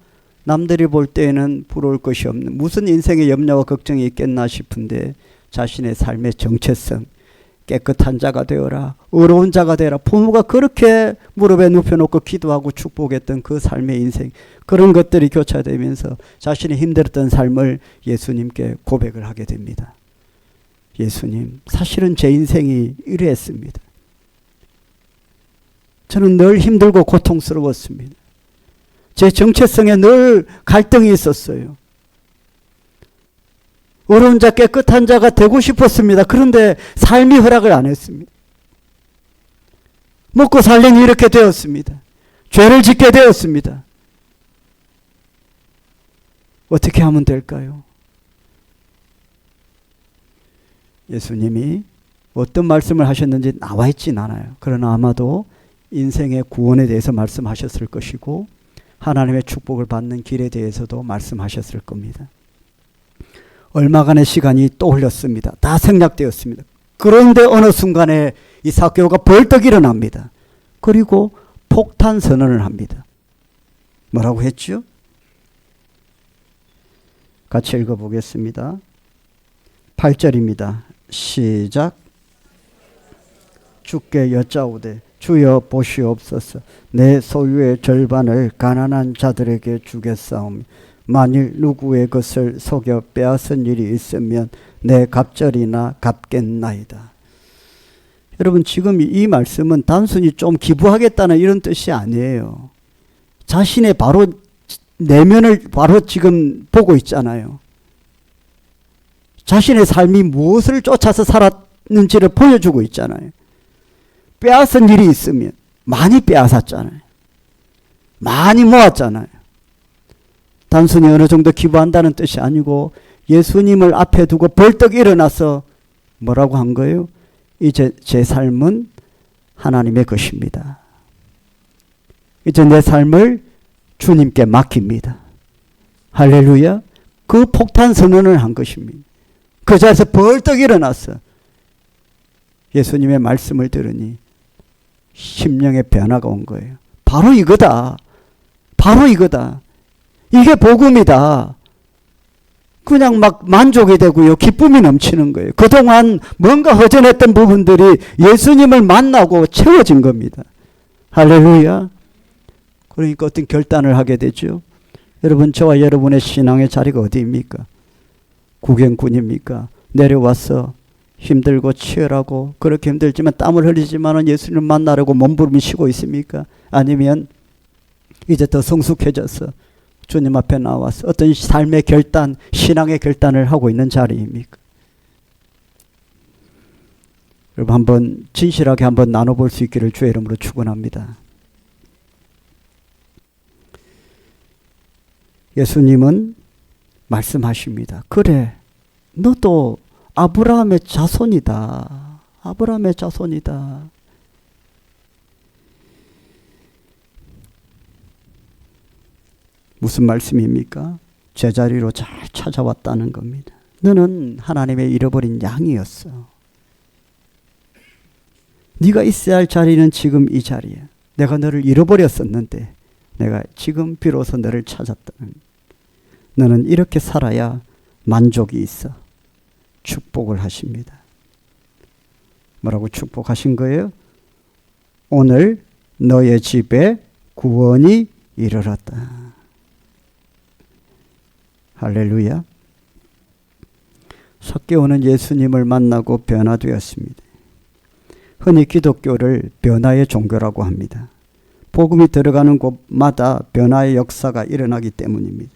남들이 볼 때에는 부러울 것이 없는 무슨 인생의 염려와 걱정이 있겠나 싶은데 자신의 삶의 정체성, 깨끗한 자가 되어라, 의로운 자가 되어라. 부모가 그렇게 무릎에 눕혀놓고 기도하고 축복했던 그 삶의 인생, 그런 것들이 교차되면서 자신이 힘들었던 삶을 예수님께 고백을 하게 됩니다. 예수님, 사실은 제 인생이 이랬습니다. 저는 늘 힘들고 고통스러웠습니다. 제 정체성에 늘 갈등이 있었어요. 어려운 자 깨끗한 자가 되고 싶었습니다. 그런데 삶이 허락을 안 했습니다. 먹고 살려니 이렇게 되었습니다. 죄를 짓게 되었습니다. 어떻게 하면 될까요? 예수님이 어떤 말씀을 하셨는지 나와 있진 않아요. 그러나 아마도 인생의 구원에 대해서 말씀하셨을 것이고 하나님의 축복을 받는 길에 대해서도 말씀하셨을 겁니다. 얼마간의 시간이 또 흘렀습니다. 다 생략되었습니다. 그런데 어느 순간에 이 삭개오가 벌떡 일어납니다. 그리고 폭탄 선언을 합니다. 뭐라고 했죠? 같이 읽어보겠습니다. 8절입니다. 시작. 주께 여짜오되 주여 보시옵소서. 내 소유의 절반을 가난한 자들에게 주겠사오니 만일 누구의 것을 속여 빼앗은 일이 있으면 내 갑절이나 갚겠나이다. 여러분, 지금 이 말씀은 단순히 좀 기부하겠다는 이런 뜻이 아니에요. 자신의 바로 내면을 바로 지금 보고 있잖아요. 자신의 삶이 무엇을 쫓아서 살았는지를 보여주고 있잖아요. 빼앗은 일이 있으면 많이 빼앗았잖아요. 많이 모았잖아요. 단순히 어느 정도 기부한다는 뜻이 아니고 예수님을 앞에 두고 벌떡 일어나서 뭐라고 한 거예요? 이제 제 삶은 하나님의 것입니다. 이제 내 삶을 주님께 맡깁니다. 할렐루야. 그 폭탄 선언을 한 것입니다. 그 자리에서 벌떡 일어나서 예수님의 말씀을 들으니 심령의 변화가 온 거예요. 바로 이거다. 바로 이거다. 이게 복음이다. 그냥 막 만족이 되고요. 기쁨이 넘치는 거예요. 그동안 뭔가 허전했던 부분들이 예수님을 만나고 채워진 겁니다. 할렐루야. 그러니까 어떤 결단을 하게 되죠. 여러분, 저와 여러분의 신앙의 자리가 어디입니까? 구경꾼입니까? 내려와서 힘들고 치열하고 그렇게 힘들지만 땀을 흘리지만 예수님을 만나려고 몸부림을 치고 있습니까? 아니면 이제 더 성숙해져서 주님 앞에 나와서 어떤 삶의 결단, 신앙의 결단을 하고 있는 자리입니까? 여러분, 한번 진실하게 한번 나눠볼 수 있기를 주의 이름으로 축원합니다. 예수님은 말씀하십니다. 그래, 너도 아브라함의 자손이다. 아브라함의 자손이다. 무슨 말씀입니까? 제자리로 잘 찾아왔다는 겁니다. 너는 하나님의 잃어버린 양이었어. 네가 있어야 할 자리는 지금 이 자리야. 내가 너를 잃어버렸었는데 내가 지금 비로소 너를 찾았다는. 너는 이렇게 살아야 만족이 있어. 축복을 하십니다. 뭐라고 축복하신 거예요? 오늘 너의 집에 구원이 이르렀다. 할렐루야. 삭개오는 예수님을 만나고 변화되었습니다. 흔히 기독교를 변화의 종교라고 합니다. 복음이 들어가는 곳마다 변화의 역사가 일어나기 때문입니다.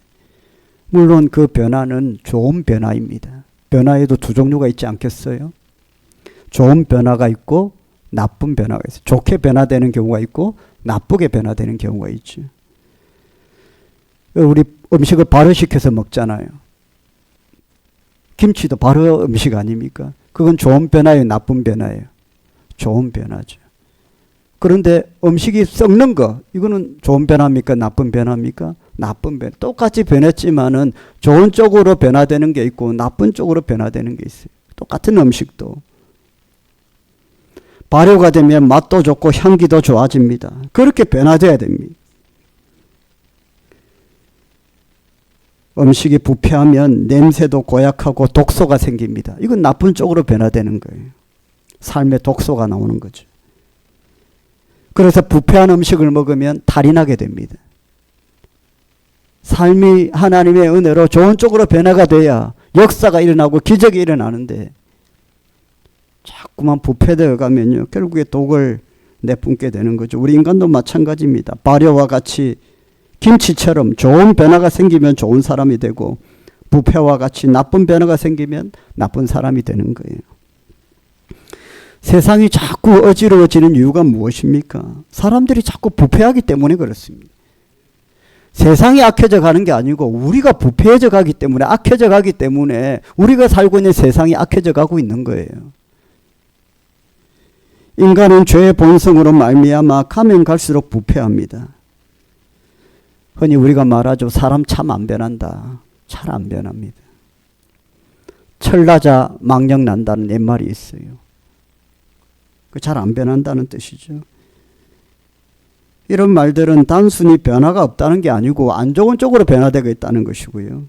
물론 그 변화는 좋은 변화입니다. 변화에도 두 종류가 있지 않겠어요? 좋은 변화가 있고 나쁜 변화가 있어요. 좋게 변화되는 경우가 있고 나쁘게 변화되는 경우가 있죠. 우리 음식을 발효시켜서 먹잖아요. 김치도 발효 음식 아닙니까? 그건 좋은 변화예요, 나쁜 변화예요? 좋은 변화죠. 그런데 음식이 썩는 거, 이거는 좋은 변화입니까? 나쁜 변화입니까? 나쁜 변화. 똑같이 변했지만은 좋은 쪽으로 변화되는 게 있고 나쁜 쪽으로 변화되는 게 있어요. 똑같은 음식도. 발효가 되면 맛도 좋고 향기도 좋아집니다. 그렇게 변화돼야 됩니다. 음식이 부패하면 냄새도 고약하고 독소가 생깁니다. 이건 나쁜 쪽으로 변화되는 거예요. 삶의 독소가 나오는 거죠. 그래서 부패한 음식을 먹으면 탈이 나게 됩니다. 삶이 하나님의 은혜로 좋은 쪽으로 변화가 돼야 역사가 일어나고 기적이 일어나는데 자꾸만 부패되어 가면요, 결국에 독을 내뿜게 되는 거죠. 우리 인간도 마찬가지입니다. 발효와 같이 김치처럼 좋은 변화가 생기면 좋은 사람이 되고 부패와 같이 나쁜 변화가 생기면 나쁜 사람이 되는 거예요. 세상이 자꾸 어지러워지는 이유가 무엇입니까? 사람들이 자꾸 부패하기 때문에 그렇습니다. 세상이 악해져 가는 게 아니고 우리가 부패해져 가기 때문에, 악해져 가기 때문에 우리가 살고 있는 세상이 악해져 가고 있는 거예요. 인간은 죄의 본성으로 말미암아 가면 갈수록 부패합니다. 흔히 우리가 말하죠. 사람 참 안 변한다. 잘 안 변합니다. 철나자 망령 난다는 옛말이 있어요. 잘 안 변한다는 뜻이죠. 이런 말들은 단순히 변화가 없다는 게 아니고 안 좋은 쪽으로 변화되고 있다는 것이고요.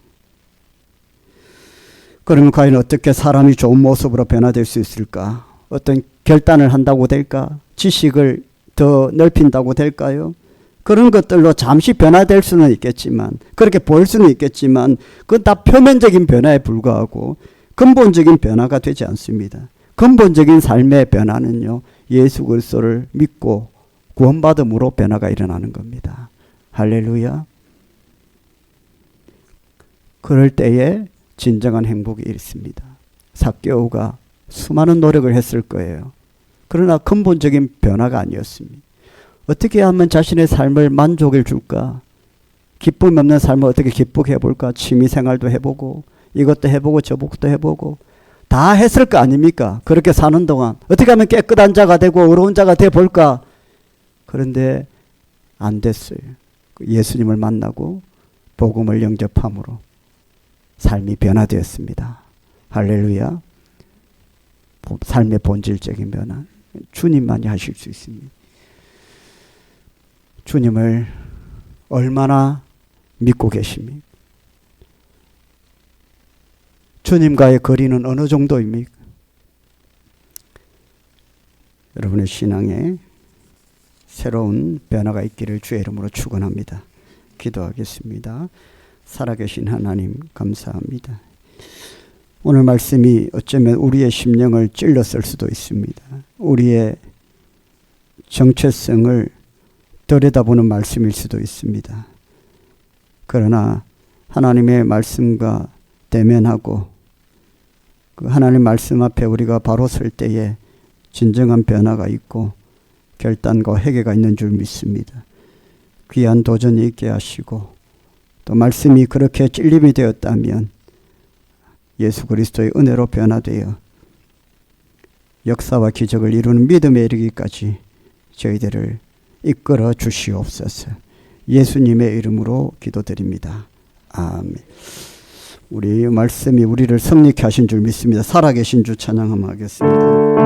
그러면 과연 어떻게 사람이 좋은 모습으로 변화될 수 있을까? 어떤 결단을 한다고 될까? 지식을 더 넓힌다고 될까요? 그런 것들로 잠시 변화될 수는 있겠지만, 그렇게 보일 수는 있겠지만 그건 다 표면적인 변화에 불과하고 근본적인 변화가 되지 않습니다. 근본적인 삶의 변화는요, 예수 그리스도를 믿고 구원받음으로 변화가 일어나는 겁니다. 할렐루야. 그럴 때에 진정한 행복이 있습니다. 삭개오가 수많은 노력을 했을 거예요. 그러나 근본적인 변화가 아니었습니다. 어떻게 하면 자신의 삶을 만족을 줄까? 기쁨 없는 삶을 어떻게 기쁘게 해볼까? 취미생활도 해보고 이것도 해보고 저것도 해보고 다 했을 거 아닙니까? 그렇게 사는 동안 어떻게 하면 깨끗한 자가 되고 의로운 자가 돼볼까? 그런데 안 됐어요. 예수님을 만나고 복음을 영접함으로 삶이 변화되었습니다. 할렐루야. 삶의 본질적인 변화 주님만이 하실 수 있습니다. 주님을 얼마나 믿고 계십니까? 주님과의 거리는 어느 정도입니까? 여러분의 신앙에 새로운 변화가 있기를 주의 이름으로 축원합니다. 기도하겠습니다. 살아계신 하나님 감사합니다. 오늘 말씀이 어쩌면 우리의 심령을 찔렀을 수도 있습니다. 우리의 정체성을 들여다보는 말씀일 수도 있습니다. 그러나 하나님의 말씀과 대면하고 그 하나님 말씀 앞에 우리가 바로 설 때에 진정한 변화가 있고 결단과 회개가 있는 줄 믿습니다. 귀한 도전이 있게 하시고 또 말씀이 그렇게 찔림이 되었다면 예수 그리스도의 은혜로 변화되어 역사와 기적을 이루는 믿음에 이르기까지 저희들을 이끌어 주시옵소서. 예수님의 이름으로 기도드립니다. 아멘. 우리 말씀이 우리를 성립케 하신 줄 믿습니다. 살아계신 주 찬양하겠습니다.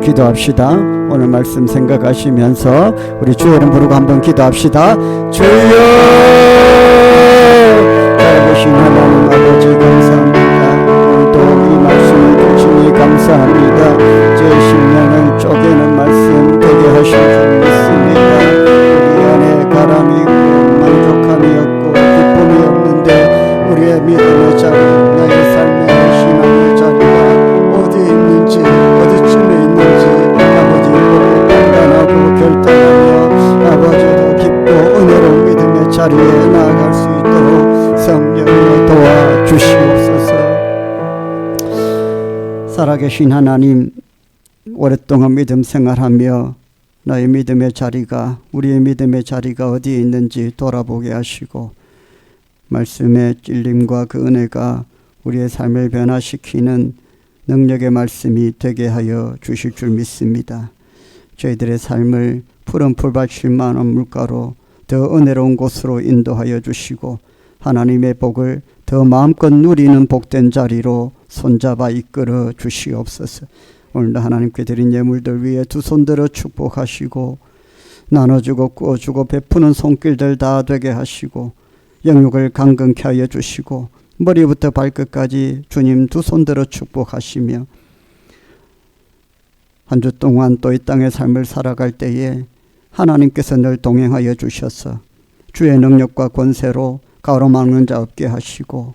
기도합시다. 오늘 말씀 생각하시면서 우리 주의 이름 부르고 한번 기도합시다. 주여 잘 보신 하나님 아버지 감사합니다. 오늘도 이 말씀을 주시니 감사합니다. 제 심령을 쪼개는 말씀 되게 하실 줄 믿습니다. 우리 안에 가람이 있고 만족함이 없고 기쁨이 없는데 우리의 믿음의 자리, 나의 삶의 신앙의 자리가 어디에 있는지 어디쯤에 있는지 아버지 보고 판단하고 결단하며 살아계신 하나님, 오랫동안 믿음 생활하며 나의 믿음의 자리가, 우리의 믿음의 자리가 어디에 있는지 돌아보게 하시고 말씀의 찔림과 그 은혜가 우리의 삶을 변화시키는 능력의 말씀이 되게 하여 주실 줄 믿습니다. 저희들의 삶을 푸른 풀밭일 만한 물가로 더 은혜로운 곳으로 인도하여 주시고 하나님의 복을 더 마음껏 누리는 복된 자리로 손잡아 이끌어 주시옵소서. 오늘도 하나님께 드린 예물들 위에 두 손 들어 축복하시고 나눠주고 구워주고 베푸는 손길들 다 되게 하시고 영육을 강건케 하여 주시고 머리부터 발끝까지 주님 두 손 들어 축복하시며 한 주 동안 또 이 땅의 삶을 살아갈 때에 하나님께서 늘 동행하여 주셔서 주의 능력과 권세로 가로막는 자 없게 하시고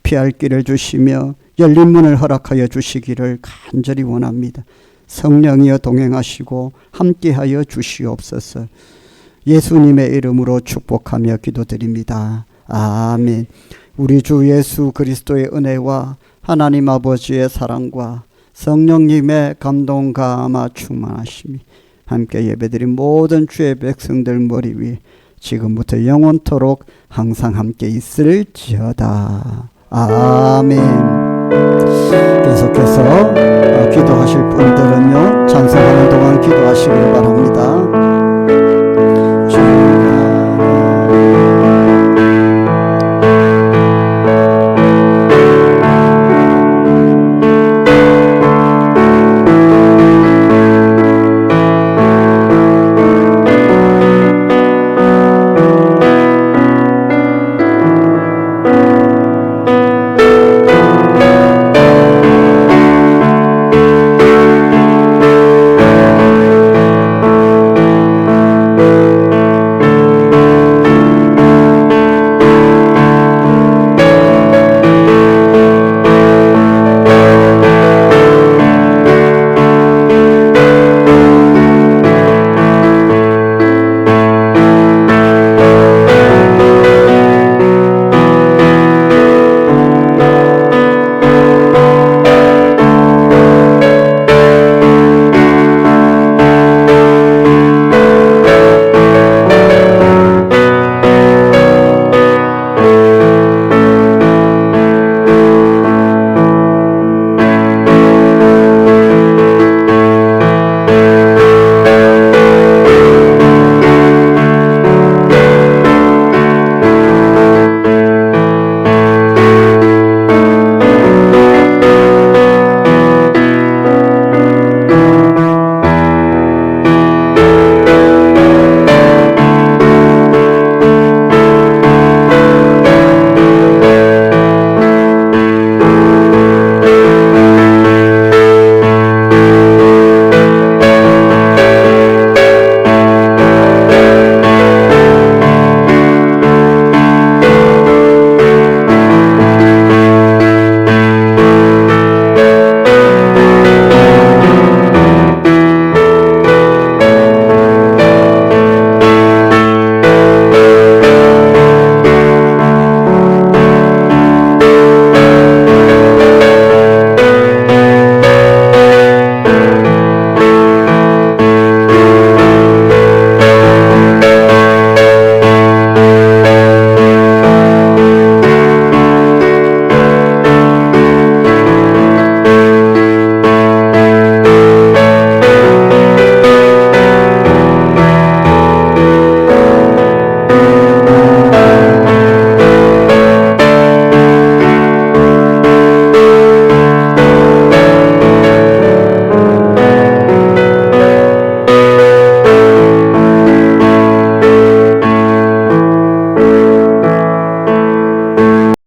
피할 길을 주시며 열린 문을 허락하여 주시기를 간절히 원합니다. 성령이여 동행하시고 함께하여 주시옵소서. 예수님의 이름으로 축복하며 기도드립니다. 아멘. 우리 주 예수 그리스도의 은혜와 하나님 아버지의 사랑과 성령님의 감동과 감화 충만하심이 함께 예배드린 모든 주의 백성들 머리 위 지금부터 영원토록 항상 함께 있을지어다. 아멘. 계속해서 기도하실 분들은요 찬송하는 동안 기도하시길 바랍니다.